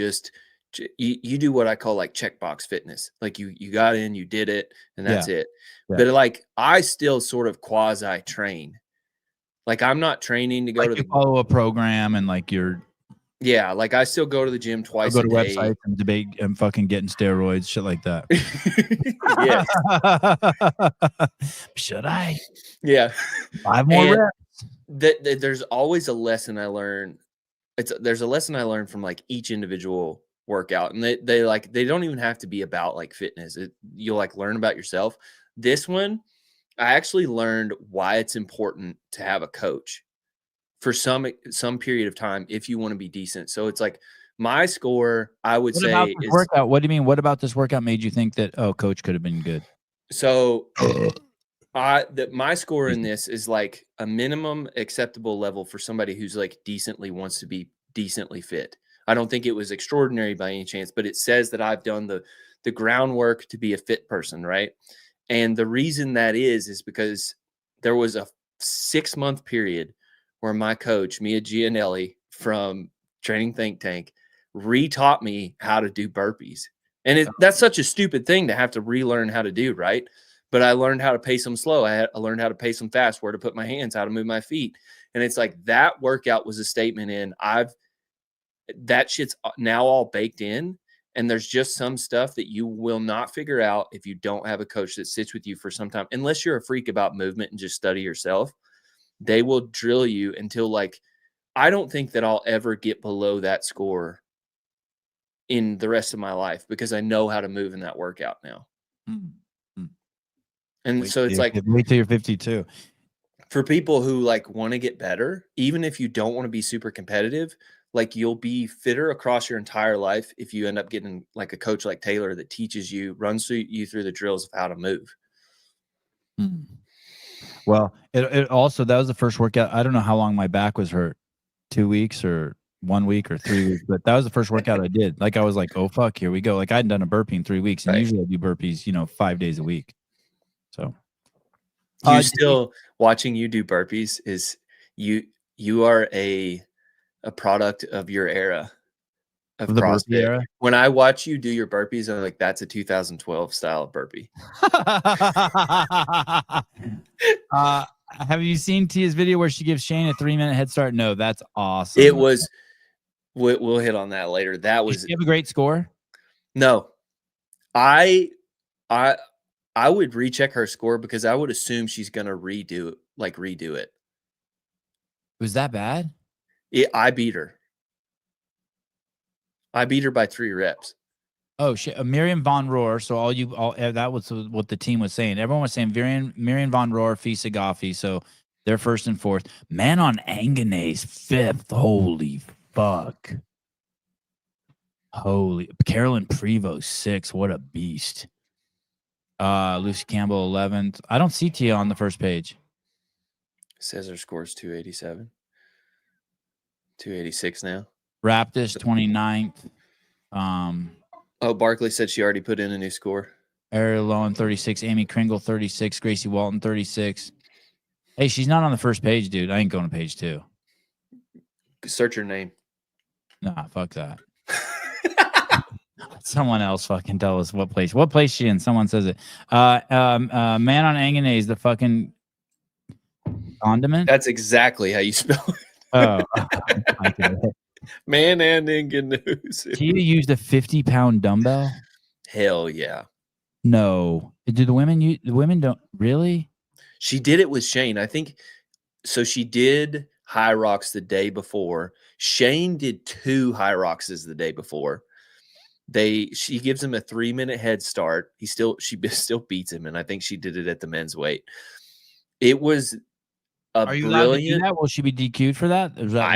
do what I call like checkbox fitness. Like, you got in, you did it, and that's it. Yeah. But like, I still sort of quasi train. Like, I'm not training to go to follow a program, and like yeah, like I still go to the gym twice a day. Go to day. websites and debate and fucking getting steroids, shit like that. Should I? Yeah. 5 more reps. There's always a lesson I learn. There's a lesson I learned from like each individual workout, and they don't even have to be about like fitness. You'll like learn about yourself. This one, I actually learned why it's important to have a coach for some period of time if you want to be decent. So it's like, my score, I would say, about this workout? What do you mean? What about this workout made you think that, oh, coach could have been good? So my score in this is like a minimum acceptable level for somebody who's like wants to be decently fit. I don't think it was extraordinary by any chance, but it says that I've done the groundwork to be a fit person, right? And the reason that is because there was a 6-month period where my coach, Mia Gianelli from Training Think Tank, retaught me how to do burpees. And that's such a stupid thing to have to relearn how to do, right? But I learned how to pace them slow. I learned how to pace them fast, where to put my hands, how to move my feet. And it's like, that workout was a statement in that shit's now all baked in. And there's just some stuff that you will not figure out if you don't have a coach that sits with you for some time, unless you're a freak about movement and just study yourself. They will drill you until, like, I don't think that I'll ever get below that score in the rest of my life, because I know how to move in that workout now. Mm-hmm. And so it's like, wait till you're 52. For people who like want to get better, even if you don't want to be super competitive, like, you'll be fitter across your entire life if you end up getting like a coach like Taylor that teaches you, runs you through the drills of how to move. Mm. Well, it also, that was the first workout. I don't know how long my back was hurt, 2 weeks or 1 week or 3 weeks, but that was the first workout I did. Like, I was like, oh fuck, here we go. Like, I hadn't done a burpee in 3 weeks, and usually I do burpees, 5 days a week. So watching you do burpees is you are a product of your era of the CrossFit era. When I watch you do your burpees, I'm like, that's a 2012 style burpee. Have you seen Tia's video where she gives Shane a 3-minute head start? No, that's awesome. It was. We'll hit on that later. That was. Did you have a great score? No, I would recheck her score, because I would assume she's gonna redo it. It was that bad? I beat her. I beat her by 3 reps. Oh shit! Miriam Von Rohr. So that was what the team was saying. Everyone was saying Miriam Von Rohr, Fisa Goffi. So They're first and fourth. Man on Anganay's fifth. Holy fuck. Holy. Carolyn Prevost sixth. What a beast. Lucy Campbell 11th. I don't see Tia on the first page. Says her score's 287. 286 now. Raptis 29th. Oh, Barkley said she already put in a new score. Ariel Lowen 36. Amy Kringle 36. Gracie Walton 36. Hey, she's not on the first page, dude. I ain't going to page 2. Search her name. Nah, fuck that. Someone else fucking tell us what place she in. Someone says it. Man on Anganay is the fucking condiment. That's exactly how you spell it. Oh, Man and Ingenues. Tia used a 50-pound dumbbell. Hell yeah. No, do the women use? The women don't really. She did it with Shane. I think so. She did high rocks the day before. Shane did 2 high rockses the day before. She gives him a 3-minute head start. She still beats him, and I think she did it at the men's weight. It was Are you allowed to do that? Will she be DQ'd for that? Is that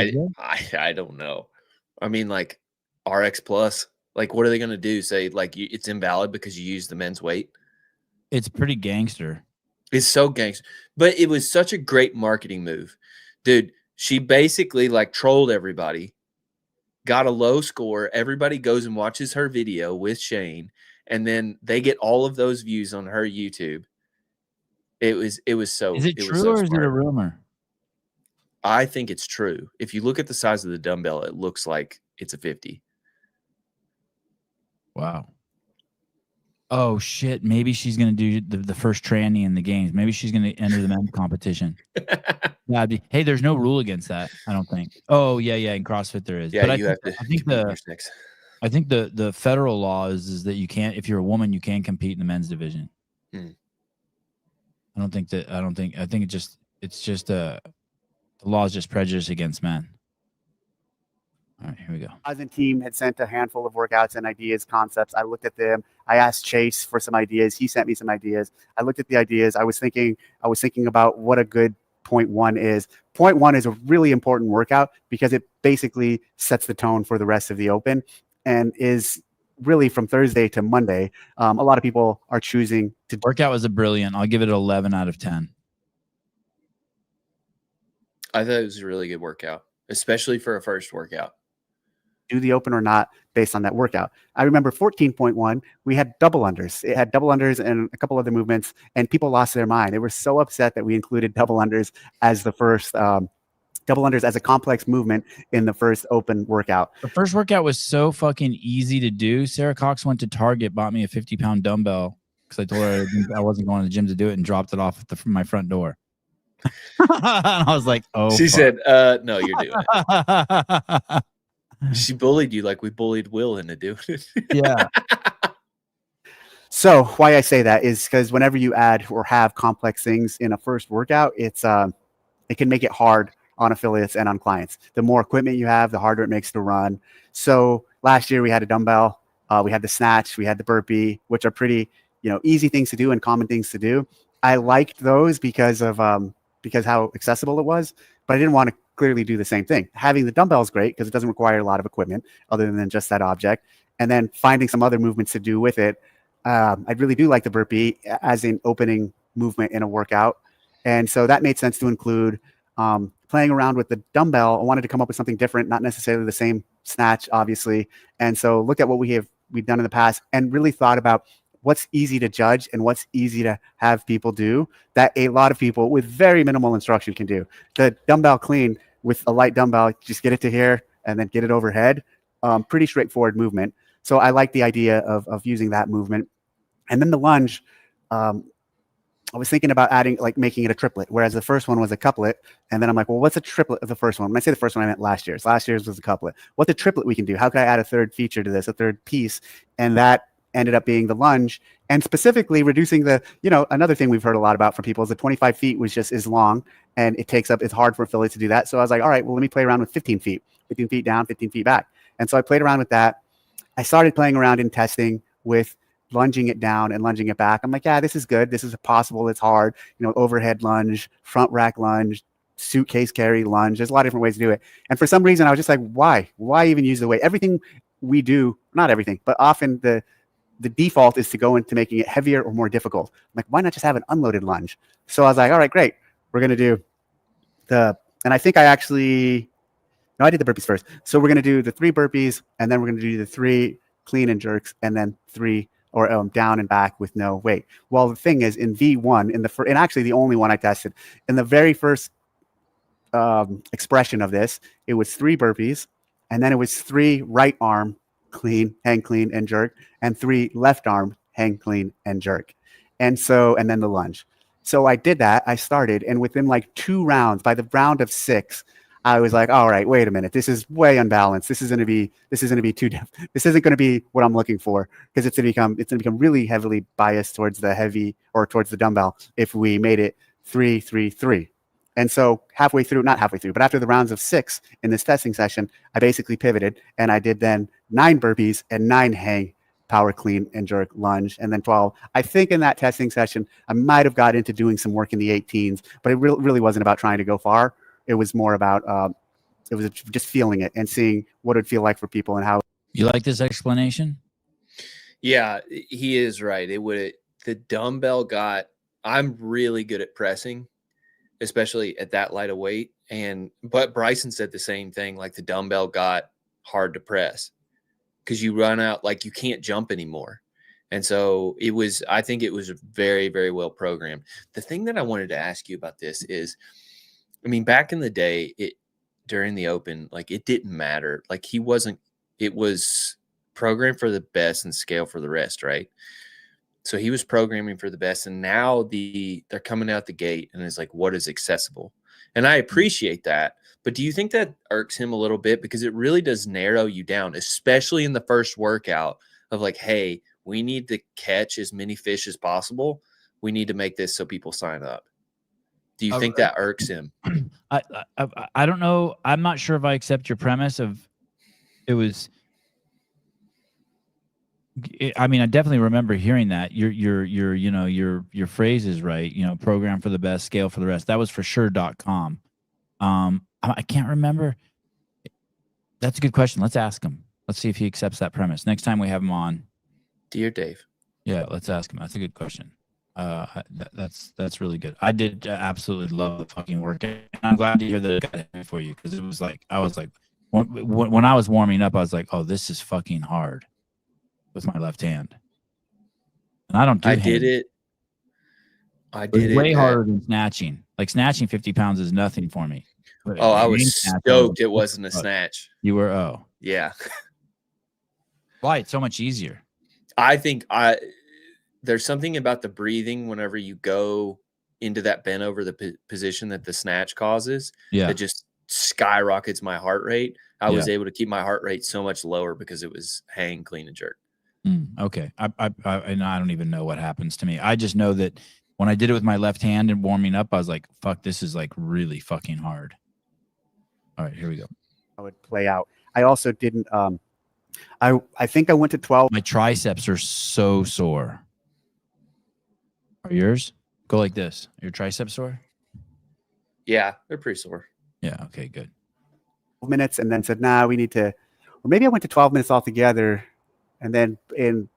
I don't know. I mean, like RX Plus. Like, what are they going to do? Say like it's invalid because you used the men's weight? It's pretty gangster. It's so gangster, but it was such a great marketing move, dude. She basically like trolled everybody. Got a low score. Everybody goes and watches her video with Shane, and then they get all of those views on her YouTube. It was so. Is it true or is it a rumor? I think it's true. If you look at the size of the dumbbell, it looks like it's a 50. Wow. Oh shit! Maybe she's gonna do the first tranny in the games. Maybe she's gonna enter the men's competition. Hey, there's no rule against that. I don't think. Oh yeah. In CrossFit there is. Yeah, but you have to. I think the federal law is that you can't. If you're a woman, you can't compete in the men's division. I think it's just the law is just prejudice against men. All right, here we go. As team had sent a handful of workouts and ideas, concepts. I looked at them. I asked Chase for some ideas. He sent me some ideas. I looked at the ideas. I was thinking about what a good point 1 is. Point 1 is a really important workout because it basically sets the tone for the rest of the open and is really from Thursday to Monday. A lot of people are choosing to workout was a brilliant. I'll give it an 11 out of 10. I thought it was a really good workout, especially for a first workout. Do the open or not based on that workout. I remember 14.1, we had double unders. It had double unders and a couple other movements, and people lost their mind. They were so upset that we included double unders as the first double unders as a complex movement in the first open workout. The first workout was so fucking easy to do. Sarah Cox went to Target, bought me a 50-pound dumbbell because I told her I wasn't going to the gym to do it, and dropped it off at my front door. And I was like, oh. She said, no, you're doing it. She bullied you like we bullied Will into doing it. Yeah. So why I say that is because whenever you add or have complex things in a first workout, it can make it hard on affiliates and on clients. The more equipment you have, the harder it makes to run. So last year we had a dumbbell, we had the snatch, we had the burpee, which are pretty, easy things to do and common things to do. I liked those because how accessible it was, but I didn't want to clearly do the same thing. Having the dumbbell is great because it doesn't require a lot of equipment other than just that object. And then finding some other movements to do with it. I really do like the burpee as an opening movement in a workout. And so that made sense to include. Playing around with the dumbbell, I wanted to come up with something different, not necessarily the same snatch, obviously. And so look at what we've done in the past and really thought about what's easy to judge and what's easy to have people do that a lot of people with very minimal instruction can do. The dumbbell clean with a light dumbbell, just get it to here and then get it overhead. Pretty straightforward movement. So I like the idea of using that movement. And then the lunge, I was thinking about making it a triplet, whereas the first one was a couplet. And then I'm like, well, what's a triplet of the first one? When I say the first one, I meant last year's. Last year's was a couplet. What's a triplet we can do? How could I add a third feature to this, a third piece? And that ended up being the lunge, and specifically reducing the, another thing we've heard a lot about from people is the 25 feet was just as long, and it's hard for affiliates to do that. So I was like, all right, well, let me play around with 15 feet down, 15 feet back. And so I played around with that. I started playing around in testing with lunging it down and lunging it back. I'm like, yeah, this is good. This is possible. It's hard. Overhead lunge, front rack lunge, suitcase carry lunge. There's a lot of different ways to do it. And for some reason, I was just like, why? Why even use the weight? Everything we do, not everything, but often the default is to go into making it heavier or more difficult. I'm like, why not just have an unloaded lunge? So I was like, all right, great. We're going to do and I think I actually, no, I did the burpees first. So we're going to do the 3 burpees, and then we're going to do the 3 clean and jerks, and then 3 or down and back with no weight. Well, the thing is, in V1, and actually the only one I tested, in the very first expression of this, it was 3 burpees, and then it was 3 right arm clean, hang clean, and jerk, and 3 left arm hang clean and jerk. And then the lunge. So I did that. I started, and within like 2 rounds, by the round of 6, I was like, all right, wait a minute. This is way unbalanced. This isn't going to be what I'm looking for, because it's going to become really heavily biased towards the heavy or towards the dumbbell if we made it 3, 3, 3. And so not halfway through, but after the rounds of 6 in this testing session, I basically pivoted, and I did then 9 burpees and 9 hang, power clean and jerk, lunge, and then 12. I think in that testing session, I might have got into doing some work in the 18s, but it really wasn't about trying to go far. It was more about it was just feeling it and seeing what it'd feel like for people and how. You like this explanation? Yeah, he is right. The dumbbell I'm really good at pressing, especially at that light of weight. But Bryson said the same thing, like the dumbbell got hard to press because you run out, like you can't jump anymore. And so I think it was very, very well programmed. The thing that I wanted to ask you about this is, I mean, back in the day, during the open, like it didn't matter. Like it was programmed for the best and scale for the rest, right? So he was programming for the best, and now they're coming out the gate and it's like, what is accessible? And I appreciate that. But do you think that irks him a little bit? Because it really does narrow you down, especially in the first workout of like, hey, we need to catch as many fish as possible. We need to make this so people sign up. Do you think that irks him? I don't know. I'm not sure if I accept your premise of it was. I mean, I definitely remember hearing that. Your phrase is right. Program for the best, scale for the rest. That was for sure.com. I can't remember. That's a good question. Let's ask him. Let's see if he accepts that premise next time we have him on. Dear Dave. Yeah, let's ask him. That's a good question. That's really good. I did absolutely love the fucking workout. I'm glad to hear that it got heavy for you, because it was like, I was like, when I was warming up, I was like, oh, this is fucking hard with my left hand. And I don't do I did it. Way harder than snatching. Like snatching 50 pounds is nothing for me. But I was stoked it wasn't a snatch. You were, yeah. Why? It's so much easier. I think there's something about the breathing whenever you go into that bent over the position that the snatch causes that just skyrockets my heart rate. I was able to keep my heart rate so much lower because it was hang, clean, and jerk. Okay. And I don't even know what happens to me. I just know that when I did it with my left hand and warming up, I was like, fuck, this is like really fucking hard. All right, here we go. I would play out. I also didn't, I think I went to 12. My triceps are so sore. Are yours? Go like this. Your triceps sore? Yeah, they're pretty sore. Yeah, okay, good. Minutes, and then said, nah, we need to, or maybe I went to 12 minutes altogether. And then in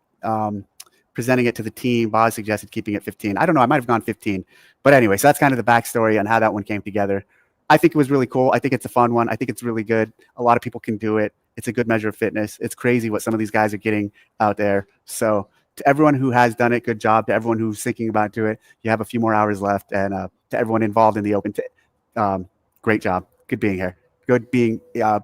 presenting it to the team, Boz suggested keeping it 15. I don't know. I might have gone 15. But anyway, so that's kind of the backstory on how that one came together. I think it was really cool. I think it's a fun one. I think it's really good. A lot of people can do it. It's a good measure of fitness. It's crazy what some of these guys are getting out there. So to everyone who has done it, good job. To everyone who's thinking about doing it, you have a few more hours left. And to everyone involved in the open, great job. Good being here. Good being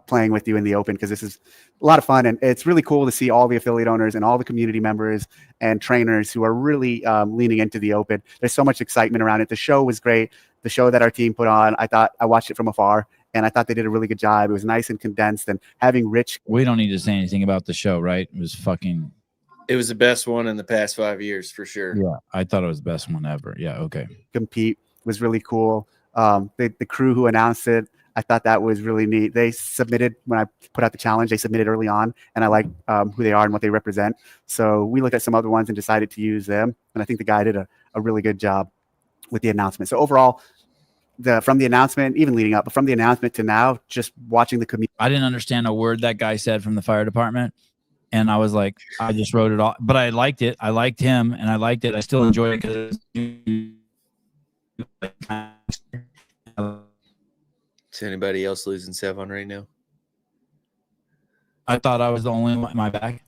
playing with you in the open, because this is a lot of fun, and it's really cool to see all the affiliate owners and all the community members and trainers who are really leaning into the open. There's so much excitement around it. The show was great. The show that our team put on, I watched it from afar, and I thought they did a really good job. It was nice and condensed, and having Rich. We don't need to say anything about the show, right? It was the best one in the past 5 years for sure. Yeah, I thought it was the best one ever. Yeah, okay. Compete was really cool. The crew who announced it, I thought that was really neat. They submitted when I put out the challenge. They submitted early on, and I like who they are and what they represent. So we looked at some other ones and decided to use them. And I think the guy did a really good job with the announcement. So overall, from the announcement, even leading up, but from the announcement to now, just watching the community. I didn't understand a word that guy said from the fire department. And I was like, I just wrote it off, but I liked it. I liked him and I liked it. I still enjoy it because Is anybody else losing Sevon right now? I thought I was the only one. Am I back?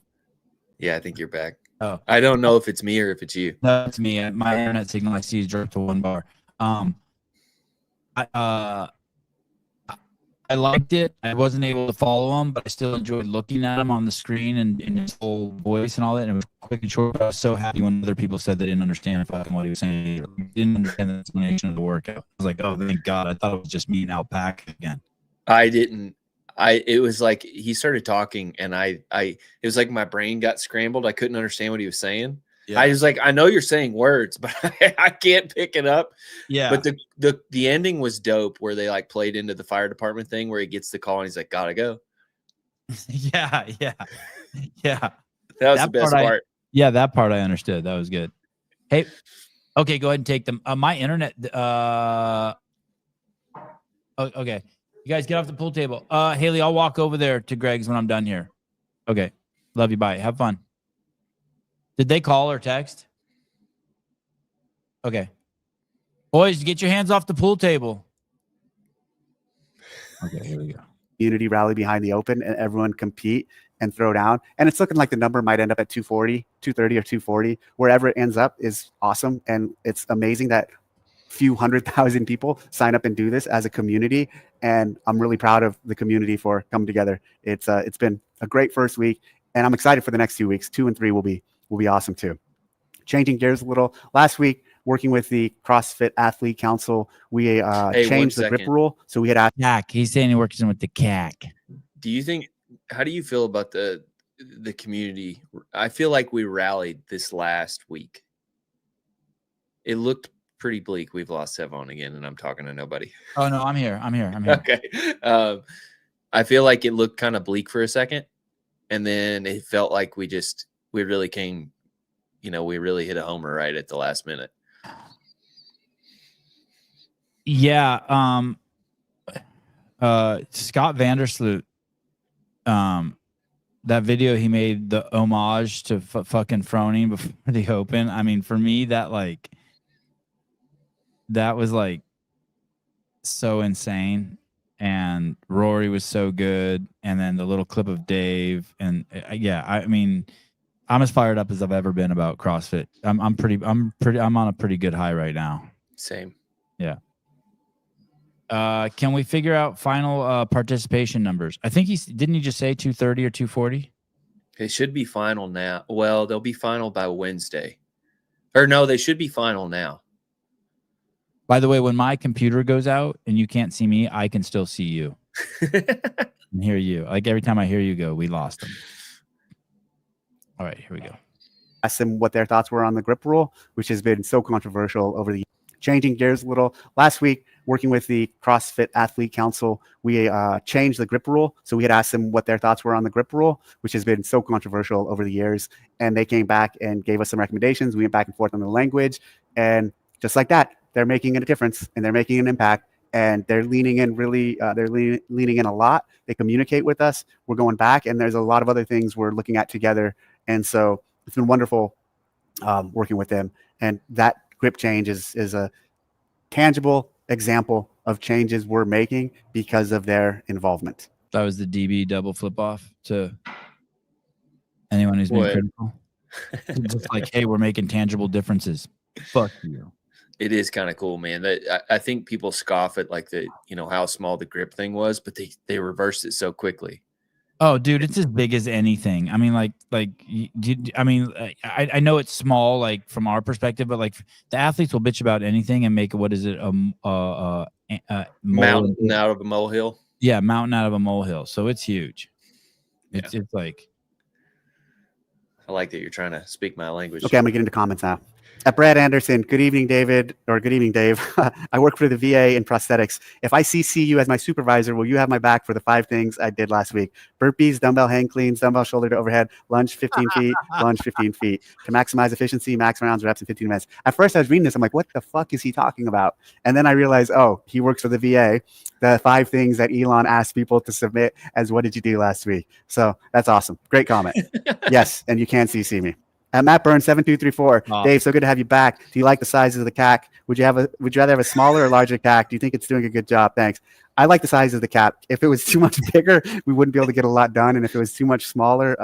Yeah, I think you're back. Oh, I don't know if it's me or if it's you. that's me. My internet signal I see is dropped to 1 bar. I liked it. I wasn't able to follow him, but I still enjoyed looking at him on the screen and in his whole voice and all that. And it was quick and short. But I was so happy when other people said they didn't understand fucking what he was saying. Didn't understand the explanation of the workout. I was like, oh, thank God. I thought it was just me and Alpaca again. I didn't. It was like he started talking, and it was like my brain got scrambled. I couldn't understand what he was saying. Yeah. I was like, I know you're saying words, but I can't pick it up. Yeah. But the ending was dope, where they like played into the fire department thing, where he gets the call and he's like, gotta go. Yeah. That was the best part. Yeah, that part I understood. That was good. Hey, okay, go ahead and take them. My internet. Okay, you guys get off the pool table. Haley, I'll walk over there to Greg's when I'm done here. Okay, love you. Bye. Have fun. Did they call or text? Okay. Boys, get your hands off the pool table. Okay, here we go. Community rally behind the open and everyone compete and throw down. And it's looking like the number might end up at 240, 230 or 240. Wherever it ends up is awesome. And it's amazing that few 100,000 people sign up and do this as a community. And I'm really proud of the community for coming together. It's been a great first week, and I'm excited for the next 2 weeks. 2 and 3 will be awesome too. Changing gears a little. Last week, working with the CrossFit Athlete Council, we changed the grip rule. So we had asked. CAC. He's saying he works in with the CAC. How do you feel about the community? I feel like we rallied this last week. It looked pretty bleak. We've lost Sevon again, and I'm talking to nobody. Oh no, I'm here. Okay. I feel like it looked kind of bleak for a second, and then it felt like we really came, we really hit a homer right at the last minute. Yeah. Scott Vandersloot, that video he made, the homage to fucking Froning before the Open. I mean, for me, that was like so insane. And Rory was so good. And then the little clip of Dave. And I mean, I'm as fired up as I've ever been about CrossFit. I'm on a pretty good high right now. Same. Yeah. Can we figure out final participation numbers? I think didn't he just say 230 or 240? They should be final now. Well, they'll be final by Wednesday. Or no, they should be final now. By the way, when my computer goes out and you can't see me, I can still see you and hear you. Like every time I hear you go, we lost them. All right, here we go. Asked them what their thoughts were on the grip rule, which has been so controversial over the years. Changing gears a little. Last week, working with the CrossFit Athlete Council, we changed the grip rule. So we had asked them what their thoughts were on the grip rule, which has been so controversial over the years. And they came back and gave us some recommendations. We went back and forth on the language. And just like that, they're making a difference and they're making an impact. And they're leaning in really, leaning in a lot. They communicate with us. We're going back, and there's a lot of other things we're looking at together. And so it's been wonderful working with them. And that grip change is a tangible example of changes we're making because of their involvement. That was the DB double flip off to anyone who's been critical. Just like, hey, we're making tangible differences. Fuck you. It is kind of cool, man. I think people scoff at like how small the grip thing was, but they reversed it so quickly. Oh, dude, it's as big as anything. I mean, I know it's small, like from our perspective, but like the athletes will bitch about anything and make what is it mountain out of a molehill? Yeah, mountain out of a molehill. So it's huge. It's like. I like that you're trying to speak my language. Okay, I'm gonna get into comments now. Brad Anderson, good evening, David, or good evening, Dave. I work for the VA in prosthetics. If I CC you as my supervisor, will you have my back for the 5 things I did last week? Burpees, dumbbell hang cleans, dumbbell shoulder to overhead, lunge 15 feet, lunge 15 feet. To maximize efficiency, max rounds, reps in 15 minutes. At first, I was reading this. I'm like, what the fuck is he talking about? And then I realized, oh, he works for the VA. The 5 things that Elon asked people to submit as what did you do last week? So that's awesome. Great comment. Yes, and you can CC me. Matt Burns 7234. Dave, so good to have you back. Do you like the sizes of the CAC? Would you rather have a smaller or larger CAC? Do you think it's doing a good job? Thanks. I like the size of the CAC. If it was too much bigger, we wouldn't be able to get a lot done, and if it was too much smaller,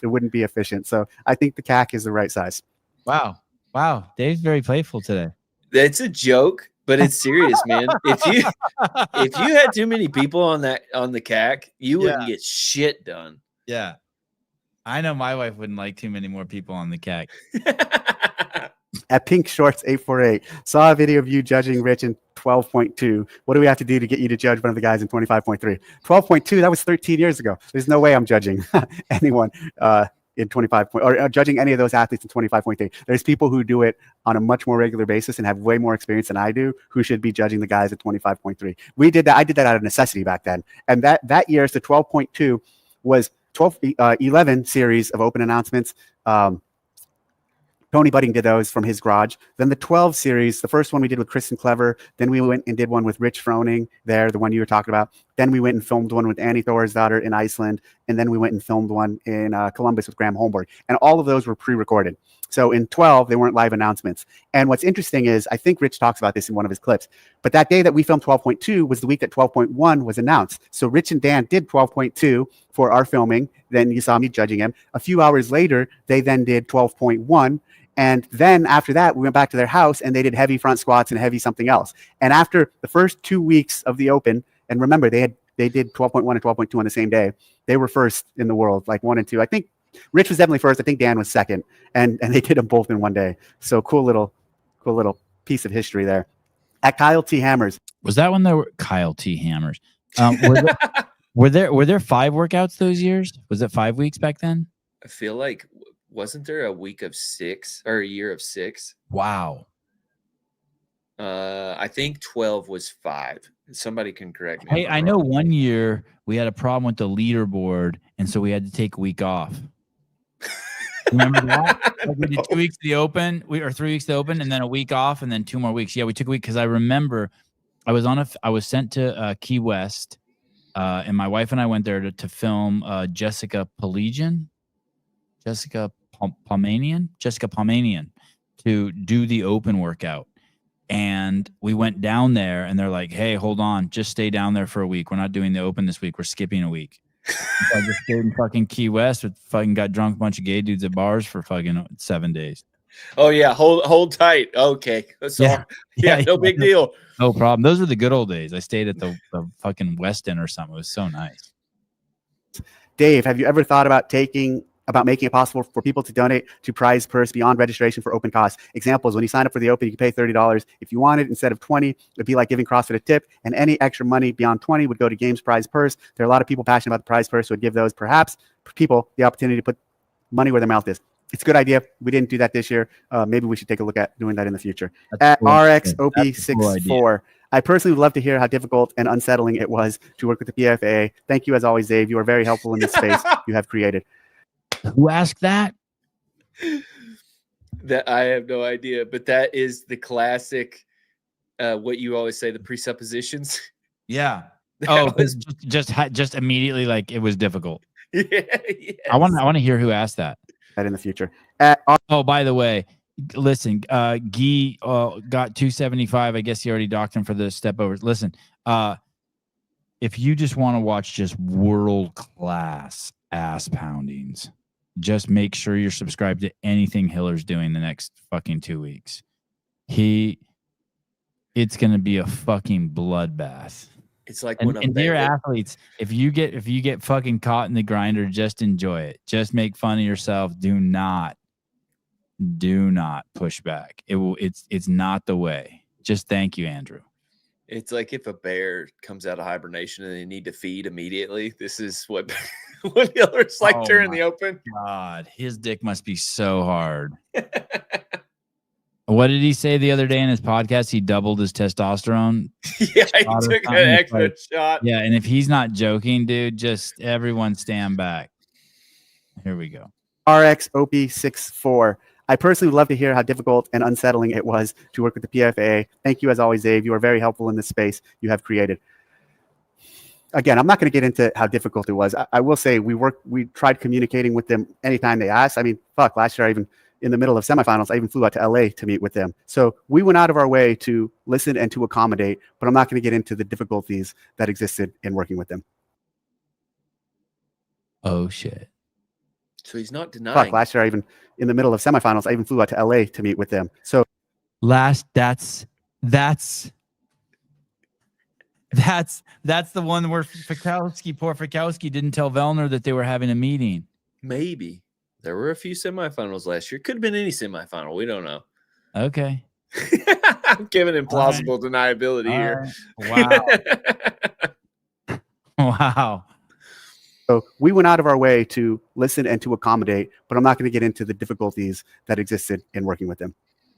it wouldn't be efficient. So I think the CAC is the right size. Wow, Dave's very playful today. That's a joke, but it's serious, man. If you had too many people on the CAC, you wouldn't get shit done. Yeah. I know my wife wouldn't like too many more people on the CAC. At Pink Shorts 848, saw a video of you judging Rich in 12.2. What do we have to do to get you to judge one of the guys in 25.3? 12.2, that was 13 years ago. There's no way I'm judging anyone in 25 or judging any of those athletes in 25.3. There's people who do it on a much more regular basis and have way more experience than I do who should be judging the guys at 25.3. We did that. I did that out of necessity back then. And that year's the 12.2 was 11 series of open announcements. Tony Budding did those from his garage. Then the 12 series, the first one we did with Kristen Clever. Then we went and did one with Rich Froning there, the one you were talking about. Then we went and filmed one with Annie Thorisdottir in Iceland. And then we went and filmed one in Columbus with Graham Holmberg. And all of those were pre-recorded. So in 12, they weren't live announcements. And what's interesting is, I think Rich talks about this in one of his clips, but that day that we filmed 12.2 was the week that 12.1 was announced. So Rich and Dan did 12.2 for our filming. Then you saw me judging him. A few hours later, they then did 12.1. And then after that, we went back to their house and they did heavy front squats and heavy something else. And after the first 2 weeks of the Open, and remember, they did 12.1 and 12.2 on the same day. They were first in the world, like 1 and 2. I think Rich was definitely first. I think Dan was second, and they did them both in one day. So cool little piece of history there. At Kyle T. Hammers. Was that when there were Kyle T. Hammers? Were there 5 workouts those years? Was it 5 weeks back then? I feel like, wasn't there a week of 6 or a year of 6? Wow. I think 12 was 5. Somebody can correct me. Hey, I know one year we had a problem with the leaderboard, and so we had to take a week off. Remember that? Like we did 2 weeks of the Open, or 3 weeks of the Open, and then a week off, and then 2 more weeks. Yeah, we took a week because I remember I was sent to Key West, and my wife and I went there to film Jessica Palmanian to do the Open workout. And we went down there, and they're like, "Hey, hold on, just stay down there for a week. We're not doing the Open this week. We're skipping a week." So I just stayed in fucking Key West with fucking got drunk, bunch of gay dudes at bars for fucking 7 days. Oh yeah, hold tight. Okay, so, yeah, no big deal. No problem. Those were the good old days. I stayed at the fucking West End or something. It was so nice. Dave, have you ever thought about making it possible for people to donate to prize purse beyond registration for Open costs? Examples: when you sign up for the Open, you can pay $30. If you wanted, instead of $20, it'd be like giving CrossFit a tip, and any extra money beyond $20 would go to Games prize purse. There are a lot of people passionate about the prize purse, so would give those perhaps people the opportunity to put money where their mouth is. It's a good idea. We didn't do that this year. Maybe we should take a look at doing that in the future. At RXOP64, I personally would love to hear how difficult and unsettling it was to work with the PFA. Thank you as always, Dave. You are very helpful in this space you have created. Who asked that? That I have no idea, but that is the classic. What you always say, the presuppositions. Yeah. Was just immediately like it was difficult. Yeah. Yes. I want to hear who asked that. That in the future. By the way, listen, Guy got 275. I guess he already docked him for the step overs. Listen, if you just want to watch just world class ass poundings, just make sure you're subscribed to anything Hiller's doing the next fucking 2 weeks. It's gonna be a fucking bloodbath. It's like and dear athletes, if you get fucking caught in the grinder, just enjoy it. Just make fun of yourself. Do not push back. It's not the way. Just thank you, Andrew. It's like if a bear comes out of hibernation and they need to feed immediately. This is what Hiller's like during the Open. God, his dick must be so hard. What did he say the other day in his podcast? He doubled his testosterone. Yeah, he Shot or took an something. It's extra like- shot. Yeah, and if he's not joking, dude, just everyone stand back. Here we go. RXOP64. I personally would love to hear how difficult and unsettling it was to work with the PFA. Thank you as always, Dave. You are very helpful in this space you have created. Again, I'm not going to get into how difficult it was. I will say we tried communicating with them anytime they asked. I mean, fuck, last year, in the middle of semifinals, I even flew out to LA to meet with them. So we went out of our way to listen and to accommodate, but I'm not going to get into the difficulties that existed in working with them. Oh shit. So he's not Fuck, denying. last year, in the middle of semifinals, I even flew out to LA to meet with them. So That's the one where poor Fikowski didn't tell Vellner that they were having a meeting. Maybe. There were a few semifinals last year. Could have been any semifinal. We don't know. Okay. I'm giving him plausible deniability here. Wow. Wow. So we went out of our way to listen and to accommodate, but I'm not going to get into the difficulties that existed in working with them.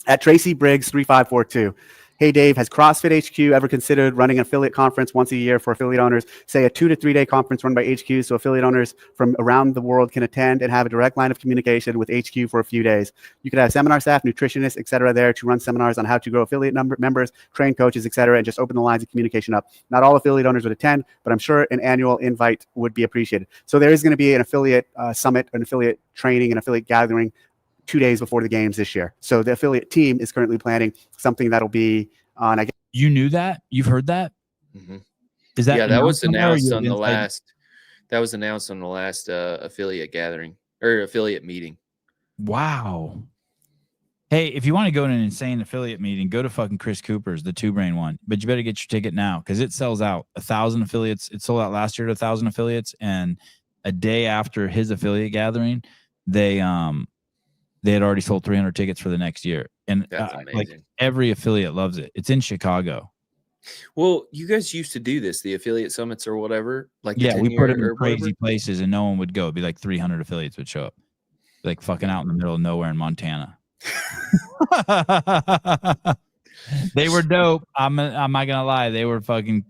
At Tracy Briggs 3542. Hey Dave, has CrossFit HQ ever considered running an affiliate conference once a year for affiliate owners? Say a 2 to 3 day conference run by HQ so affiliate owners from around the world can attend and have a direct line of communication with HQ for a few days. You could have seminar staff, nutritionists, etc. there to run seminars on how to grow affiliate members, train coaches, etc., and just open the lines of communication up. Not all affiliate owners would attend, but I'm sure an annual invite would be appreciated. So there is going to be an affiliate summit, an affiliate training, an affiliate gathering 2 days before the games this year. So the affiliate team is currently planning something that'll be on, I guess. You knew that? You've heard that? Mm-hmm. Is that that was announced on the inside? last. That was announced on the last affiliate gathering or affiliate meeting. Wow. Hey, if you want to go to an insane affiliate meeting, go to fucking Chris Cooper's, the Two Brain one. But you better get your ticket now because it sells out. 1,000 affiliates. It sold out last year to 1,000 affiliates, and a day after his affiliate gathering, they had already sold 300 tickets for the next year. And That's amazing. like every affiliate loves it. It's in Chicago. Well, you guys used to do this, the affiliate summits or whatever. Like Yeah, we put them or in crazy whatever. places and no one would go. It'd be like 300 affiliates would show up. Like fucking out in the middle of nowhere in Montana. They were dope. I'm not gonna lie. They were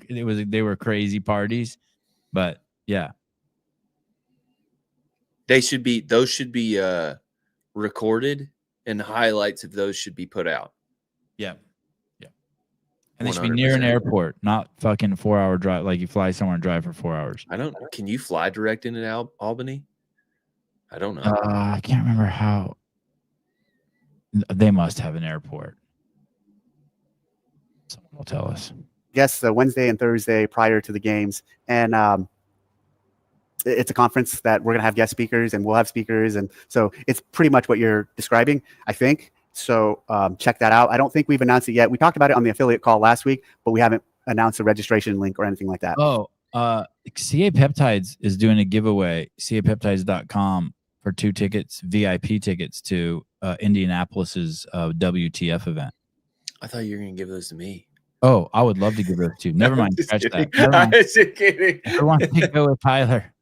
they were crazy parties. But yeah. Those should be recorded and highlights of those should be put out. Yeah. Yeah. And they should be near an 100%. airport, not fucking 4-hour drive. Like you fly somewhere and drive for 4 hours. Can you fly direct into Albany? I don't know. I can't remember how. They must have an airport. Someone will tell us. Yes, Wednesday and Thursday prior to the games. And it's a conference that we're going to have guest speakers and we'll have speakers. And so it's pretty much what you're describing, I think. So check that out. I don't think we've announced it yet. We talked about it on the affiliate call last week, but we haven't announced a registration link or anything like that. Oh, CA Peptides is doing a giveaway, capeptides.com, for 2 tickets, VIP tickets to Indianapolis's WTF event. I thought you were going to give those to me. Oh, I would love to give those to you. Never mind. Just Scratch kidding. that. Never mind. I was just kidding. Everyone to go with Tyler.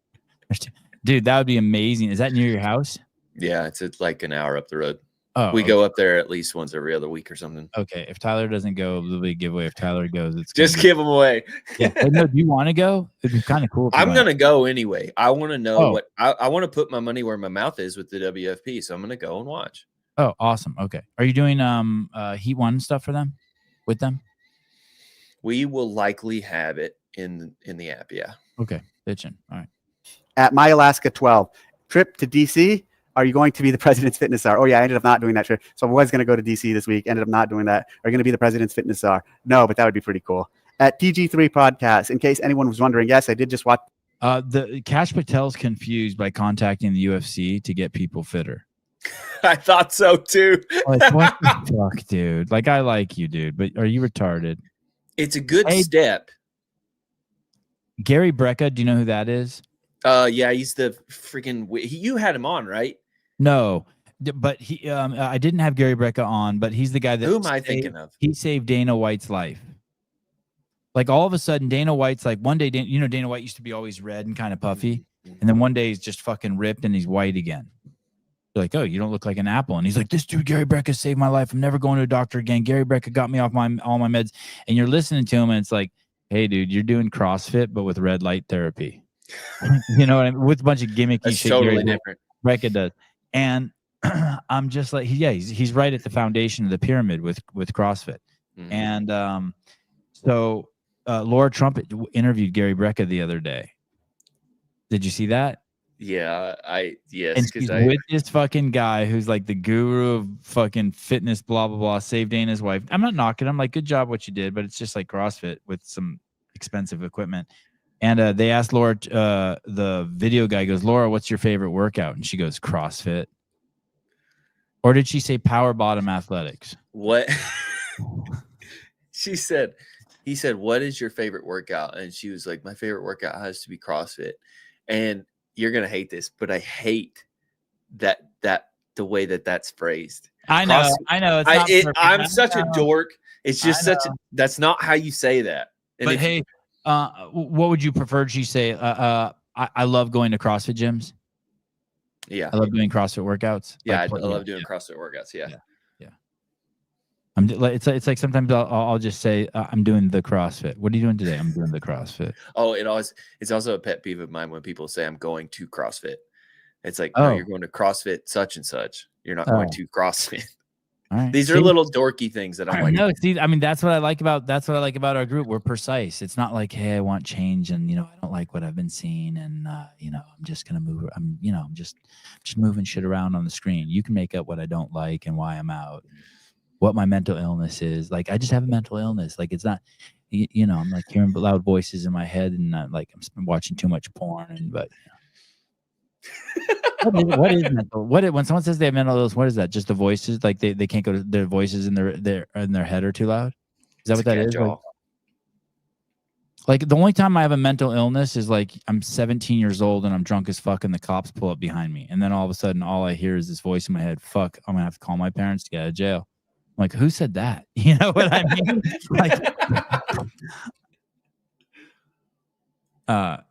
Dude, that would be amazing. Is that near your house? Yeah, it's like an hour up the road. Oh, We go up there at least once every other week or something. Okay. If Tyler doesn't go, there'll be a giveaway. If Tyler goes, it's Just give them away. Yeah. But no, do you want to go? It'd be kind of cool. if you I'm went. going to go anyway. I want to know Oh. what I want to put my money where my mouth is with the WFP. So I'm going to go and watch. Oh, awesome. Okay. Are you doing Heat 1 stuff for them? With them? We will likely have it in the app. Yeah. Okay. Bitching. All right. At My Alaska 12, trip to DC. Are you going to be the President's Fitness Czar? Oh, yeah, I ended up not doing that trip. So I was going to go to DC this week. Ended up not doing that. Are you going to be the President's Fitness Czar? No, but that would be pretty cool. At TG3 Podcast, in case anyone was wondering, yes, I did just watch. The Cash Patel's confused by contacting the UFC to get people fitter. I thought so too. Like, what the fuck, dude? Like, I like you, dude, but are you retarded? It's a good Hey. step. Gary Brecka, do you know who that is? Yeah, he's the freaking. You had him on, right? No, but he. I didn't have Gary Brecka on, but he's the guy that. Who am I thinking of? He saved Dana White's life. Like all of a sudden, Dana White's like one day. Dana White used to be always red and kind of puffy, and then one day he's just fucking ripped and he's white again. They're like, oh, you don't look like an apple. And he's like, this dude, Gary Brecka, saved my life. I'm never going to a doctor again. Gary Brecka got me off all my meds. And you're listening to him, and it's like, hey, dude, you're doing CrossFit, but with red light therapy. You know what I mean? With a bunch of gimmicky That's shit. totally Gary different. Brecka does. And I'm just like, he's right at the foundation of the pyramid with CrossFit. Mhm. And so Laura Trump interviewed Gary Brecka the other day. Did you see that? Yeah, yes. And she's with this fucking guy who's like the guru of fucking fitness, blah, blah, blah, saved Dana's wife. I'm not knocking him. Like, good job what you did, but it's just like CrossFit with some expensive equipment. And they asked Laura, the video guy goes, Laura, what's your favorite workout? And she goes, CrossFit. Or did she say power bottom athletics? What? He said, what is your favorite workout? And she was like, my favorite workout has to be CrossFit. And you're going to hate this, but I hate that the way that's phrased. I know. It's I'm such a dork. It's just that's not how you say that. And but hey, what would you prefer? She say, I love going to CrossFit gyms. Yeah. I love doing CrossFit workouts. Yeah. I love doing CrossFit workouts. Yeah. It's like sometimes I'll just say I'm doing the CrossFit. What are you doing today? I'm doing the CrossFit. Oh, it's also a pet peeve of mine when people say I'm going to CrossFit. It's like, no, you're going to CrossFit such and such. You're not going to CrossFit. All right. These are little dorky things that I'm like. No, see, I mean, that's what I like about our group. We're precise. It's not like, hey, I want change, and I don't like what I've been seeing, and I'm just gonna move. I'm just moving shit around on the screen. You can make up what I don't like and why I'm out. What my mental illness is. Like, I just have a mental illness. Like, it's not, I'm like hearing loud voices in my head, and like I'm watching too much porn. But what is mental? When someone says they have mental illness, what is that? Just the voices? Like they can't go to their voices in their head are too loud? Is that what that is? Like the only time I have a mental illness is like I'm 17 years old and I'm drunk as fuck and the cops pull up behind me, and then all of a sudden all I hear is this voice in my head. Fuck, I'm gonna have to call my parents to get out of jail. I'm like, who said that? You know what I mean?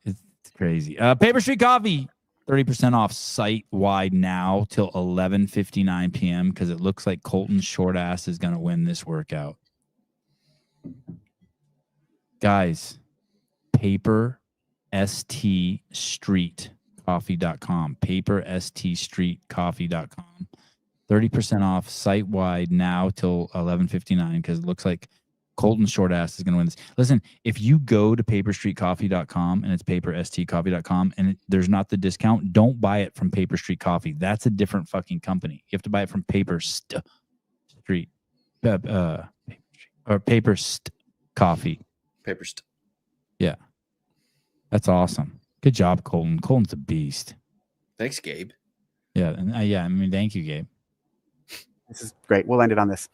It's crazy. Paper Street Coffee, 30% off site wide now till 11:59 p.m. because it looks like Colton's short ass is gonna win this workout. Guys, paperststreetcoffee.com. paperststreetcoffee.com. 30% off site wide now till 11:59 because it looks like Colton short ass is going to win this. Listen, if you go to paperstreetcoffee.com and it's paperstcoffee.com and there's not the discount, don't buy it from Paper Street Coffee. That's a different fucking company. You have to buy it from Paper Street or Paper Coffee. Paper. Yeah. That's awesome. Good job, Colton. Colton's a beast. Thanks, Gabe. Yeah. And I mean, thank you, Gabe. This is great. We'll end it on this.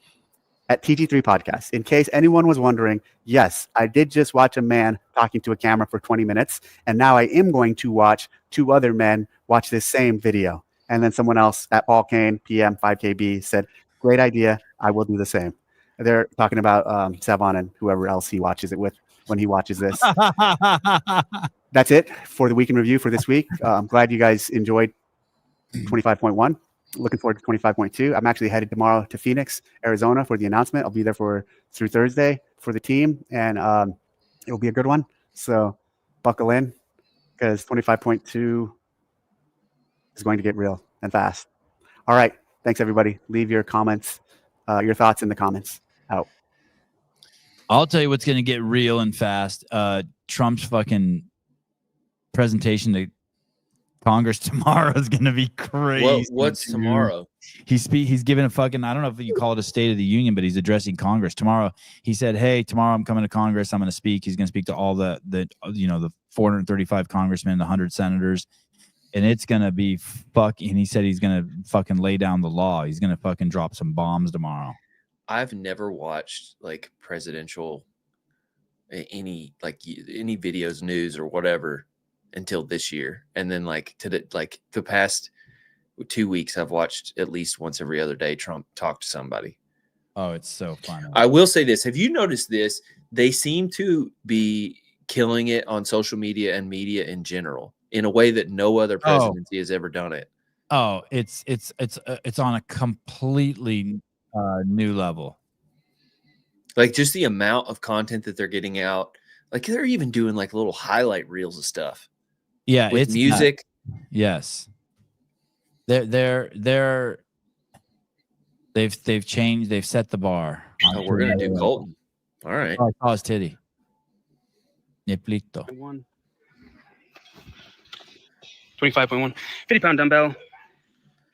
At TG3 Podcast, in case anyone was wondering, yes, I did just watch a man talking to a camera for 20 minutes, and now I am going to watch two other men watch this same video. And then someone else at Paul Kane, PM 5KB, said, great idea. I will do the same. They're talking about Savon and whoever else he watches it with when he watches this. That's it for the week in review for this week. I'm glad you guys enjoyed 25.1. Looking forward to 25.2. I'm actually headed tomorrow to Phoenix, Arizona for the announcement. I'll be there through Thursday for the team, and it'll be a good one. So buckle in because 25.2 is going to get real and fast. All right. Thanks, everybody. Leave your comments, your thoughts in the comments. Out. I'll tell you what's going to get real and fast. Trump's fucking presentation to Congress tomorrow is going to be crazy. What's tomorrow? He's giving a fucking, I don't know if you call it a State of the Union, but he's addressing Congress tomorrow. He said, hey, tomorrow I'm coming to Congress. I'm going to speak. He's going to speak to all the 435 congressmen, the 100 senators, and it's going to be fucking, and he said he's going to fucking lay down the law. He's going to fucking drop some bombs tomorrow. I've never watched like presidential, any videos, news or whatever until this year. And then the past 2 weeks, I've watched at least once every other day Trump talk to somebody. Oh, it's so fun. I will say this. Have you noticed this? They seem to be killing it on social media and media in general in a way that no other presidency has ever done it. Oh, it's on a completely new level. Like just the amount of content that they're getting out. Like they're even doing like little highlight reels of stuff. Yeah, With it's music. Yes. They've changed. They've set the bar. Oh, we're gonna do Colton. All right. Oh, I saw his titty. Niplito. 25.1. 50-pound dumbbell.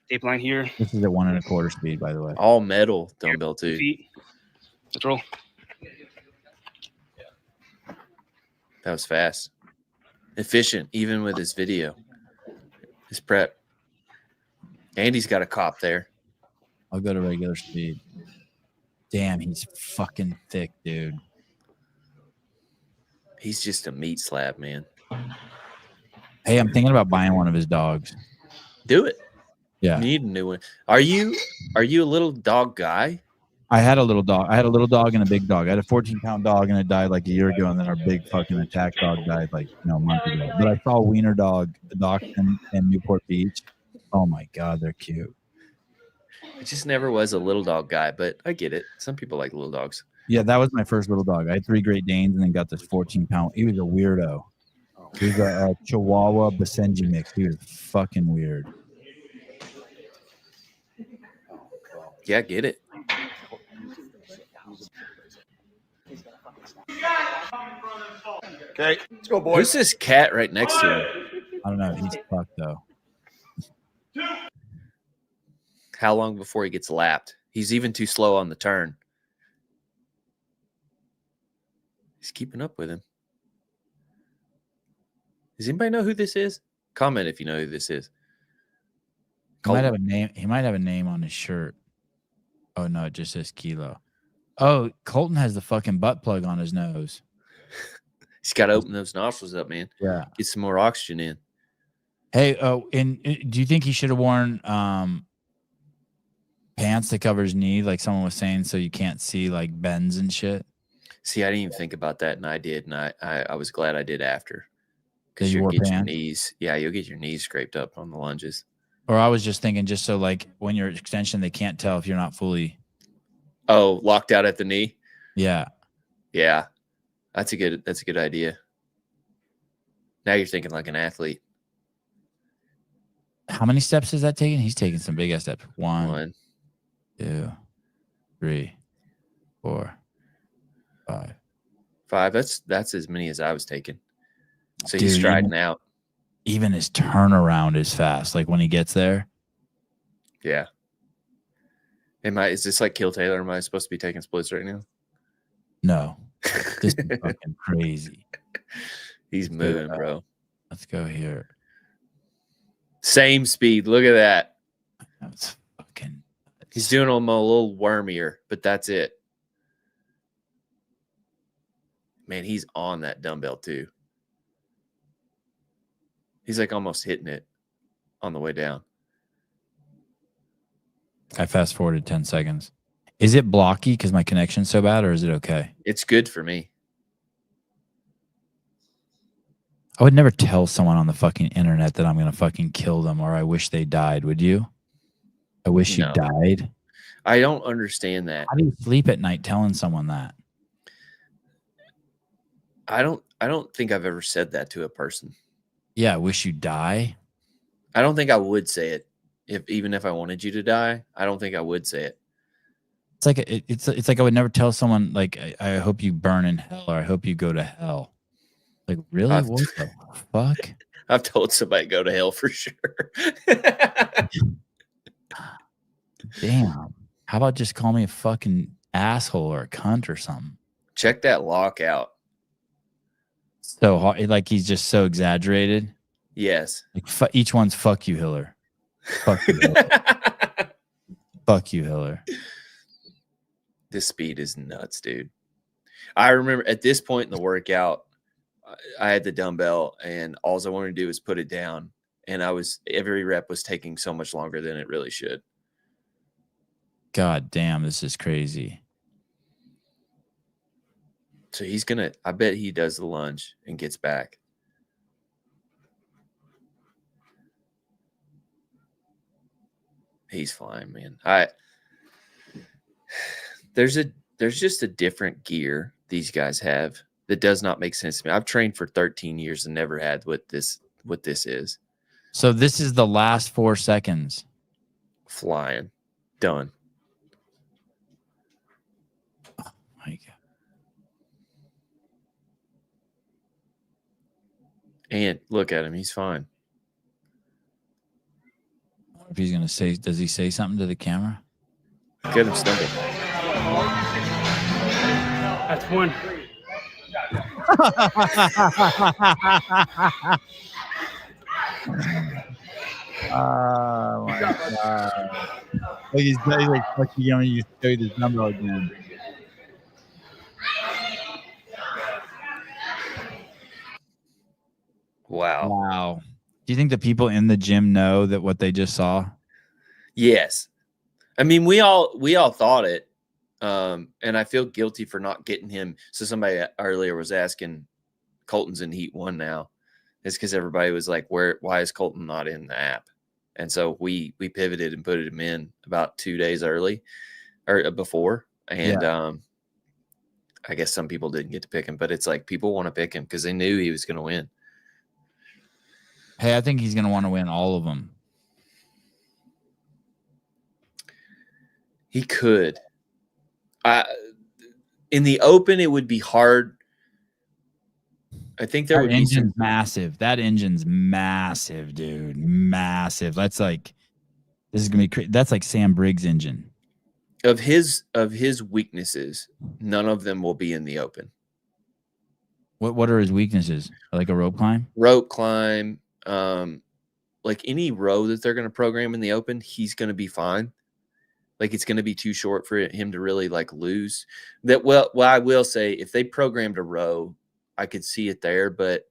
Tape line here. This is at 1 1/4 speed, by the way. All metal dumbbell too. Feet. Let's roll. That was fast. Efficient, even with his video. His prep. Andy's got a cop there. I'll go to regular speed. Damn, he's fucking thick, dude. He's just a meat slab, man. Hey, I'm thinking about buying one of his dogs. Do it. Yeah. You need a new one. Are you a little dog guy? I had a little dog. I had a little dog and a big dog. I had a 14-pound dog and it died like a year ago, and then our big fucking attack dog died like a month ago. But I saw a wiener dog, the dachshund in Newport Beach. Oh my god, they're cute. I just never was a little dog guy, but I get it. Some people like little dogs. Yeah, that was my first little dog. I had 3 Great Danes and then got this 14-pound. He was a weirdo. He was a Chihuahua Basenji mix. He was fucking weird. Yeah, get it. Okay, let's go, boys. Who's this cat right next to him? I don't know. He's fucked though. How long before he gets lapped? He's even too slow on the turn. He's keeping up with him. Does anybody know who this is? Comment if you know who this is. He might have a name. He might have a name on his shirt. Oh no, it just says Kilo. Oh, Colton has the fucking butt plug on his nose. He's got to open those nostrils up, man. Yeah. Get some more oxygen in. Hey, and do you think he should have worn pants that cover his knee, like someone was saying, so you can't see like bends and shit? See, I didn't even think about that, and I did, and I was glad I did after. Because You you'll wore get your pants? knees. Yeah, you'll get your knees scraped up on the lunges. Or I was just thinking, just so like when you're extension, they can't tell if you're not fully. Oh, locked out at the knee? Yeah. Yeah. That's a good idea. Now you're thinking like an athlete. How many steps is that taking? He's taking some big ass steps. 1, One. 2, 3, 4, 5. 5. That's as many as I was taking. So Dude, he's striding out. Even his turnaround is fast. Like when he gets there. Yeah. Is this like Kill Taylor? Am I supposed to be taking splits right now? No. This is fucking crazy. He's moving, bro. Let's go here. Same speed. Look at that. That's fucking. He's doing them a little wormier, but that's it. Man, he's on that dumbbell too. He's like almost hitting it on the way down. I fast forwarded 10 seconds. Is it blocky because my connection's so bad, or is it okay? It's good for me. I would never tell someone on the fucking internet that I'm going to fucking kill them or I wish they died. Would you? I wish No. you died. I don't understand that. How do you sleep at night telling someone that? I don't think I've ever said that to a person. Yeah, I wish you die. I don't think I would say it even if I wanted you to die. I don't think I would say it. It's like it's like I would never tell someone like I hope you burn in hell or I hope you go to hell. Like really? What the fuck? I've told somebody to go to hell for sure. Damn. How about just call me a fucking asshole or a cunt or something? Check that lock out. So hard, like he's just so exaggerated. Yes. Like each one's fuck you, Hiller. Fuck you, Hiller. Fuck you, Hiller. This speed is nuts, dude. I remember at this point in the workout, I had the dumbbell and all I wanted to do was put it down. And every rep was taking so much longer than it really should. God damn, this is crazy. So I bet he does the lunge and gets back. He's fine, man. There's just a different gear these guys have that does not make sense to me. I've trained for 13 years and never had what this is. So this is the last 4 seconds. Flying. Done. Oh my God. And look at him. He's fine. If he's gonna say, does he say something to the camera? Look at him stumble. That's one. Oh my God. Like he's like, fuck you, I'm gonna show you this number again. Wow. Wow. Do you think the people in the gym know that what they just saw? Yes. I mean, we all thought it. And I feel guilty for not getting him. So somebody earlier was asking, Colton's in Heat 1 now. It's because everybody was like, why is Colton not in the app? And so we pivoted and put him in about 2 days early or before. And I guess some people didn't get to pick him, but it's like people want to pick him because they knew he was going to win. Hey, I think he's going to want to win all of them. He could. In the open, it would be hard. I think there would be some massive. That engine's massive, dude. Massive. That's like, this is gonna be. That's like Sam Briggs' engine. Of his weaknesses, none of them will be in the open. What are his weaknesses? Like a rope climb? Rope climb, like any row that they're going to program in the open, he's going to be fine. Like it's going to be too short for him to really like lose. That well, I will say if they programmed a row, I could see it there, but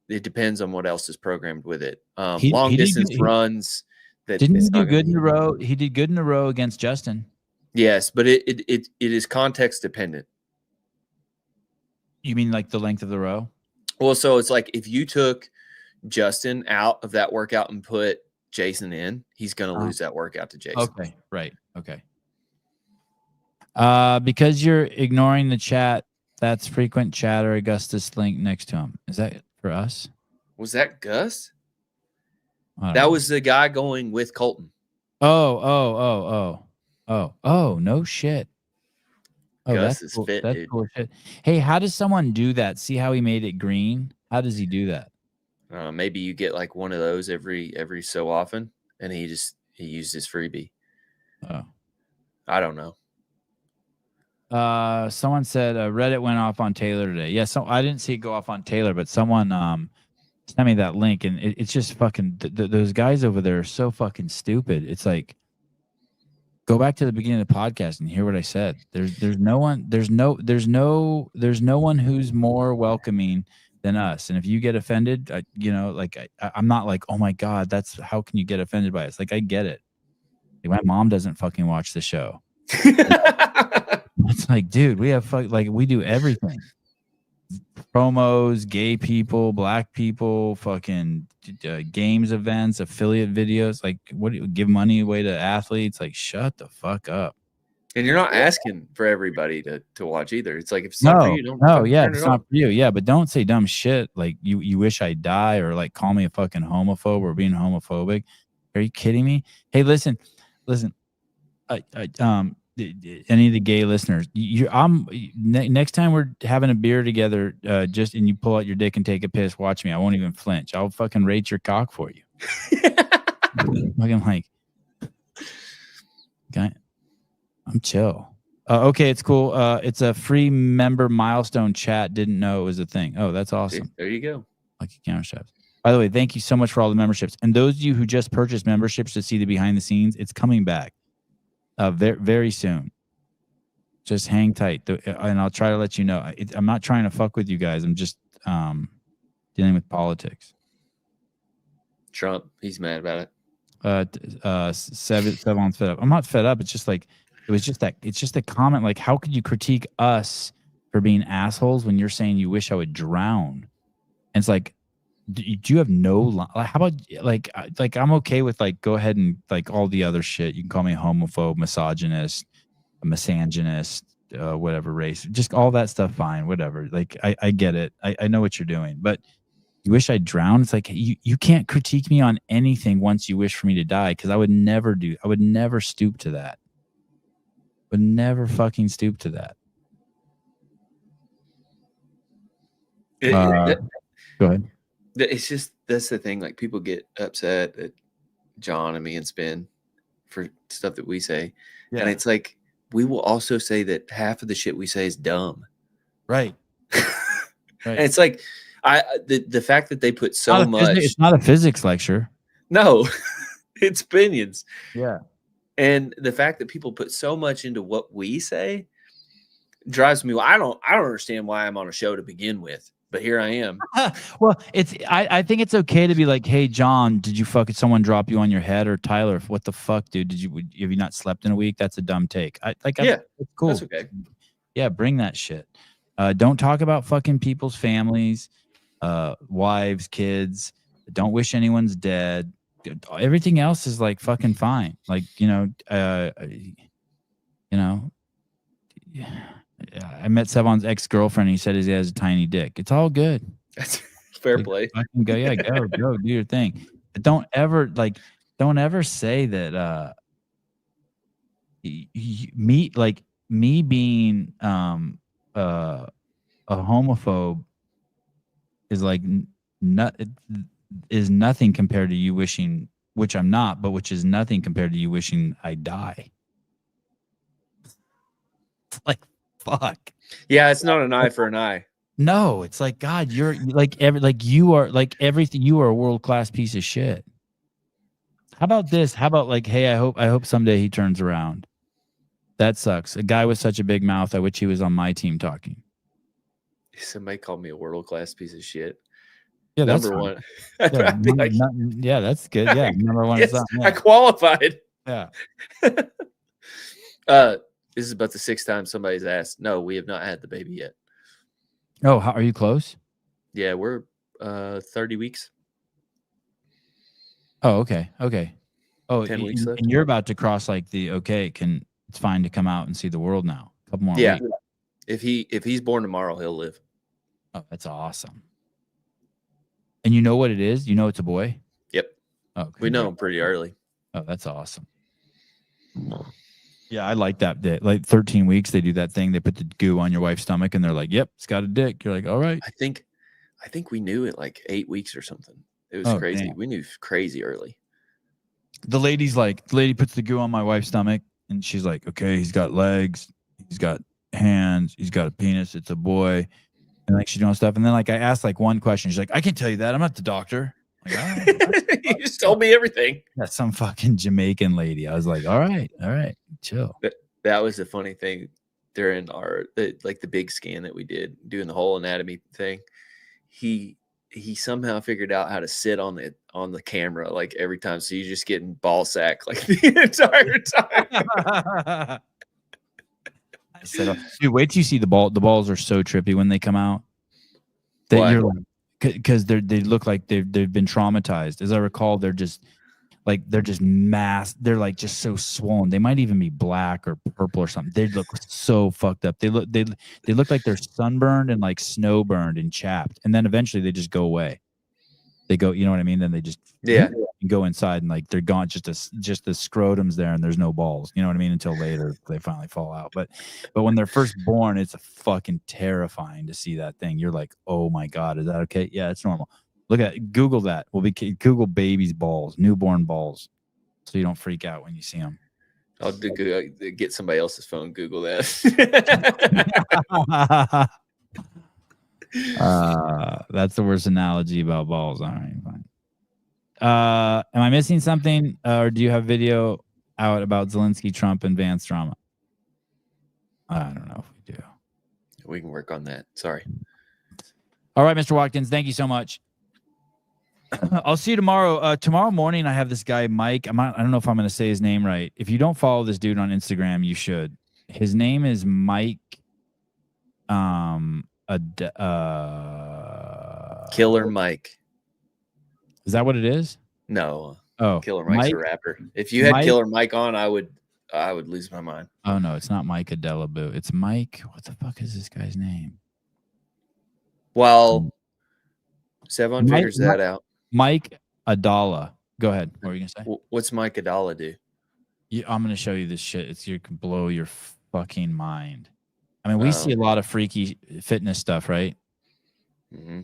it depends on what else is programmed with it. Long distance runs. Didn't he do good in the row? He did good in the row against Justin. Yes, but it is context dependent. You mean like the length of the row? Well, so it's like if you took Justin out of that workout and put Jason in, he's going to lose that workout to Jason. Okay, right. Okay. Because you're ignoring the chat, that's frequent chatter, Augustus link next to him. Is that for us? Was that Gus? That know. Was the guy going with Colton. Oh, no shit. Oh, Gus that's is cool. fit, That's dude. cool shit. Hey, how does someone do that? See how he made it green? How does he do that? Maybe you get like one of those every so often, and he used his freebie. Oh, I don't know. Someone said Reddit went off on Taylor today. Yeah, so I didn't see it go off on Taylor, but someone sent me that link, and it's just fucking those guys over there are so fucking stupid. It's like, go back to the beginning of the podcast and hear what I said. There's no one who's more welcoming than us. And if you get offended, I'm not like, oh my God, that's how can you get offended by us? Like, I get it. Like, my mom doesn't fucking watch the show. It's like, dude, we have we do everything. Promos, gay people, black people, fucking games events, affiliate videos. Like, what do you give money away to athletes? Like, shut the fuck up. And you're not asking for everybody to watch either. It's like if it's not for you, don't turn it's it not on. for you. Yeah, but don't say dumb shit like you wish I die or like call me a fucking homophobe or being homophobic. Are you kidding me? Hey, listen. Any of the gay listeners, next time we're having a beer together, and you pull out your dick and take a piss, watch me. I won't even flinch. I'll fucking rate your cock for you. Fucking like, okay, I'm chill. Okay, it's cool. It's a free member milestone chat. Didn't know it was a thing. Oh, that's awesome. There you go. Lucky camera straps. By the way, thank you so much for all the memberships. And those of you who just purchased memberships to see the behind the scenes, it's coming back. Very, very soon. Just hang tight, and I'll try to let you know. I'm not trying to fuck with you guys. I'm just dealing with politics. Trump, he's mad about it. Sevon's fed up. I'm not fed up. It's just like it's just a comment. Like, how could you critique us for being assholes when you're saying you wish I would drown? And it's like, do you have no how about like I'm okay with like go ahead and like all the other shit. You can call me a homophobe, misogynist, a misogynist, whatever race, just all that stuff. Fine, whatever. Like I get it. I know what you're doing, but you wish I'd drown. It's like you can't critique me on anything once you wish for me to die, because I would never stoop to that. Would never fucking stoop to that. Go ahead. It's just, that's the thing. Like, people get upset at John and me and Spin for stuff that we say. Yeah. And it's like, we will also say that half of the shit we say is dumb. Right. Right. And it's like, the fact that they put so much. It's not a physics lecture. No, it's opinions. Yeah. And the fact that people put so much into what we say drives me. I don't understand why I'm on a show to begin with, but here I am. Well, I think it's okay to be like, hey, John, did you someone drop you on your head? Or Tyler, what the fuck, dude? Have you not slept in a week? That's a dumb take. Yeah, it's cool. That's okay. Yeah, bring that shit. Don't talk about fucking people's families, wives, kids. Don't wish anyone's dead. Everything else is like fucking fine. Like, I met Sevon's ex-girlfriend. He said he has a tiny dick. It's all good. That's fair play. Fucking go, yeah, go do your thing. But don't ever say that me being a homophobe is like is nothing compared to you wishing, which I'm not, but which is nothing compared to you wishing I die. It's like, fuck. Yeah, it's not an eye for an eye. No, it's like, God, you're you are like everything. You are a world-class piece of shit. How about this? How about like, hey, I hope someday he turns around. That sucks. A guy with such a big mouth, I wish he was on my team talking. Somebody called me a world-class piece of shit. Yeah, that's number one. Yeah, that's good. Yeah, number one. Yes, yeah. I qualified. Yeah. This is about the 6th time somebody's asked. No, we have not had the baby yet. Oh, are you close? Yeah, we're 30 weeks. Oh, okay. Okay. Oh, 10 weeks left. And you're about to cross like it's fine to come out and see the world now. A couple more weeks. If he's born tomorrow, he'll live. Oh, that's awesome. And you know what it is? You know it's a boy? Yep. Oh, we know him pretty early. Oh, that's awesome. Yeah, I like that. Like 13 weeks, they do that thing. They put the goo on your wife's stomach, and they're like, "Yep, it's got a dick." You're like, "All right." I think we knew it like 8 weeks or something. It was crazy. Damn. We knew crazy early. The lady puts the goo on my wife's stomach, and she's like, "Okay, he's got legs, he's got hands, he's got a penis. It's a boy." And like she's doing stuff, and then like I asked like one question. She's like, "I can't tell you that. I'm not the doctor." Like, you just told me everything. That's some fucking Jamaican lady. I was like, all right, chill. That was the funny thing during the big scan that we did, doing the whole anatomy thing. He somehow figured out how to sit on the camera like every time. So you're just getting ball sack like the entire time. I said, dude, wait till you see the ball. The balls are so trippy when they come out. That you're like, because they look like they've been traumatized. As I recall, they're just mass. They're like just so swollen. They might even be black or purple or something. They look so fucked up. They look like they're sunburned and like snow burned and chapped. And then eventually they just go away. They go, you know what I mean? Then they just go inside and like they're gone. Just the scrotum's there and there's no balls. You know what I mean? Until later they finally fall out. But when they're first born, it's fucking terrifying to see that thing. You're like, oh my God, is that okay? Yeah, it's normal. Look at it. Google that. Google baby's balls, newborn balls, so you don't freak out when you see them. I'll get somebody else's phone. Google that. That's the worst analogy about balls. All right, fine. Am I missing something, or do you have video out about Zelensky, Trump, and Vance drama? I don't know if we do. We can work on that. Sorry. All right, Mr. Watkins, thank you so much. I'll see you tomorrow. Tomorrow morning, I have this guy, Mike. I don't know if I'm going to say his name right. If you don't follow this dude on Instagram, you should. His name is Mike. Killer Mike. Is that what it is? No, Oh, Killer Mike's Mike. a rapper. If you had Mike- Killer Mike on, I would lose my mind. Oh no, it's not Mike Adelaboo. It's Mike. What the fuck is this guy's name? Well, Sevon Mike- figures that out. Mike Adala. Go ahead. What were you gonna say? What's Mike Adala do? I'm gonna show you this shit. It's you can blow your fucking mind. I mean, we see a lot of freaky fitness stuff, right? Mm-hmm.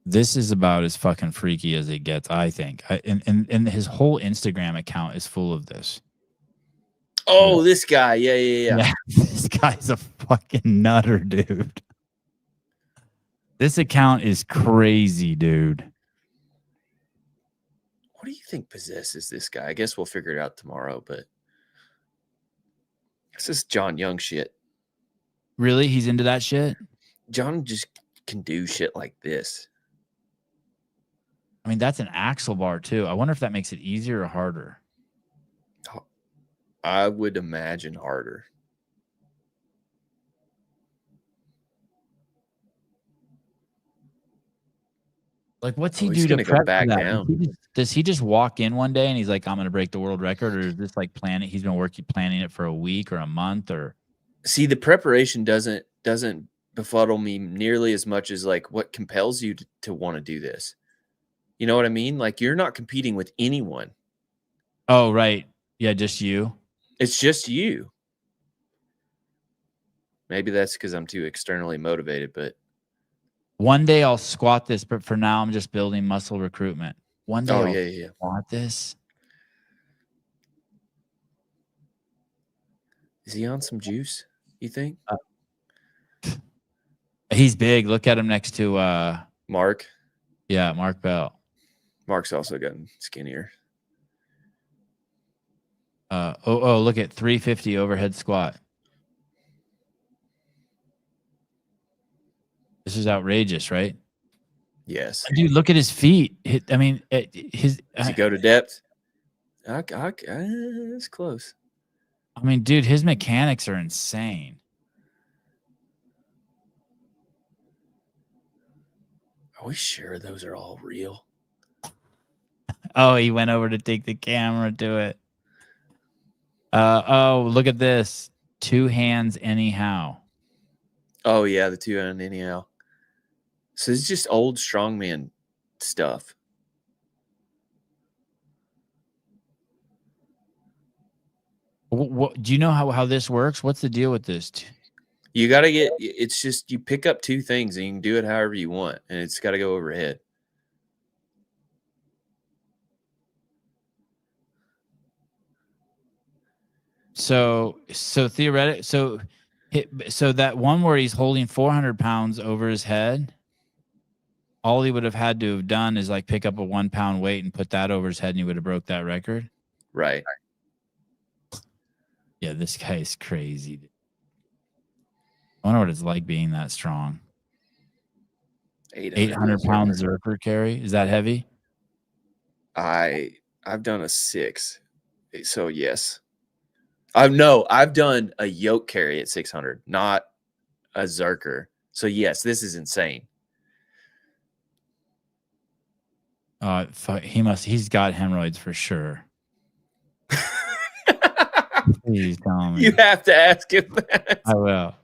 This is about as fucking freaky as it gets, I think. And his whole Instagram account is full of this. Oh, this guy. Yeah. This guy's a fucking nutter, dude. This account is crazy, dude. What do you think possesses this guy? I guess we'll figure it out tomorrow, but this is John Young shit. Really? He's into that shit? John just can do shit like this. I mean, that's an axle bar too. I wonder if that makes it easier or harder. I would imagine harder. Like, what's he he's do to gonna go prep back for that? down. Does he just walk in one day and he's like, I'm going to break the world record? Or is this like planning? He's been planning it for a week or a month or. See, the preparation doesn't befuddle me nearly as much as like what compels you to want to do this. You know what I mean? Like you're not competing with anyone. Oh, right. Yeah, just you. It's just you. Maybe that's because I'm too externally motivated, but one day I'll squat this, but for now I'm just building muscle recruitment. One day I'll yeah. squat this. Is he on some juice, you think? He's big. Look at him next to Mark. Yeah, Mark Bell. Mark's also gotten skinnier. Look at 350 overhead squat. This is outrageous, right? Yes. Dude, look at his feet. I mean, his. Does he go to depth? It's close. I mean, dude, his mechanics are insane. Are we sure those are all real? Oh, he went over to take the camera to it. Oh, look at this. 2 hands anyhow. Oh, yeah, the 2 hand anyhow. So it's just old strongman stuff. What do you know how this works? What's the deal with this? You got to get, it's just you pick up 2 things and you can do it however you want, and it's got to go overhead. So theoretically, so that one where he's holding 400 pounds over his head, all he would have had to have done is like pick up a 1 pound weight and put that over his head, and he would have broke that record. Right. Yeah, this guy is crazy. I wonder what it's like being that strong. 800 pounds Zerker carry. Is that heavy? I've done a 6. So yes. I've done a yoke carry at 600, not a Zerker. So yes, this is insane. He's got hemorrhoids for sure. Please tell me. You have to ask him that. I will.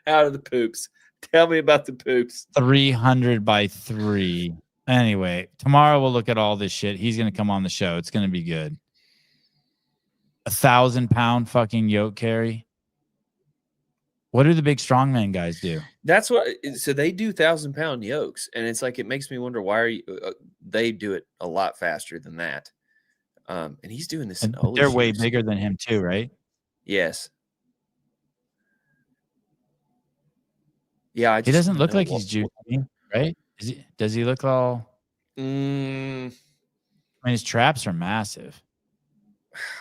Out of the poops. Tell me about the poops. 300 by 3. Anyway, tomorrow we'll look at all this shit. He's going to come on the show. It's going to be good. 1,000 pound fucking yoke carry. What do the big strongman guys do? That's what. So they do 1,000 pound yokes, and it's like it makes me wonder why they do it a lot faster than that. And he's doing this. They're way bigger than him too, right? Yes. Yeah, He doesn't look like he's juicing, right? Does he look all? I mean, his traps are massive.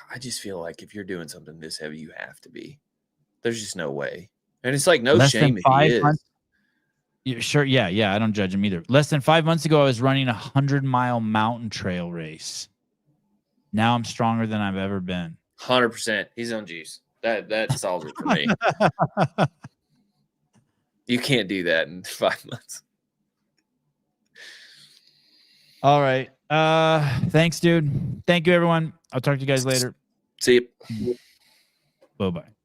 I just feel like if you're doing something this heavy, you have to be. There's just no way, and it's like no Less shame than if 5 he is. months. Sure, yeah. I don't judge him either. Less than 5 months ago, I was running a 100-mile mountain trail race. Now I'm stronger than I've ever been. 100%. He's on juice. That solves it for me. You can't do that in 5 months. All right. Thanks, dude. Thank you, everyone. I'll talk to you guys later. See you. Bye-bye.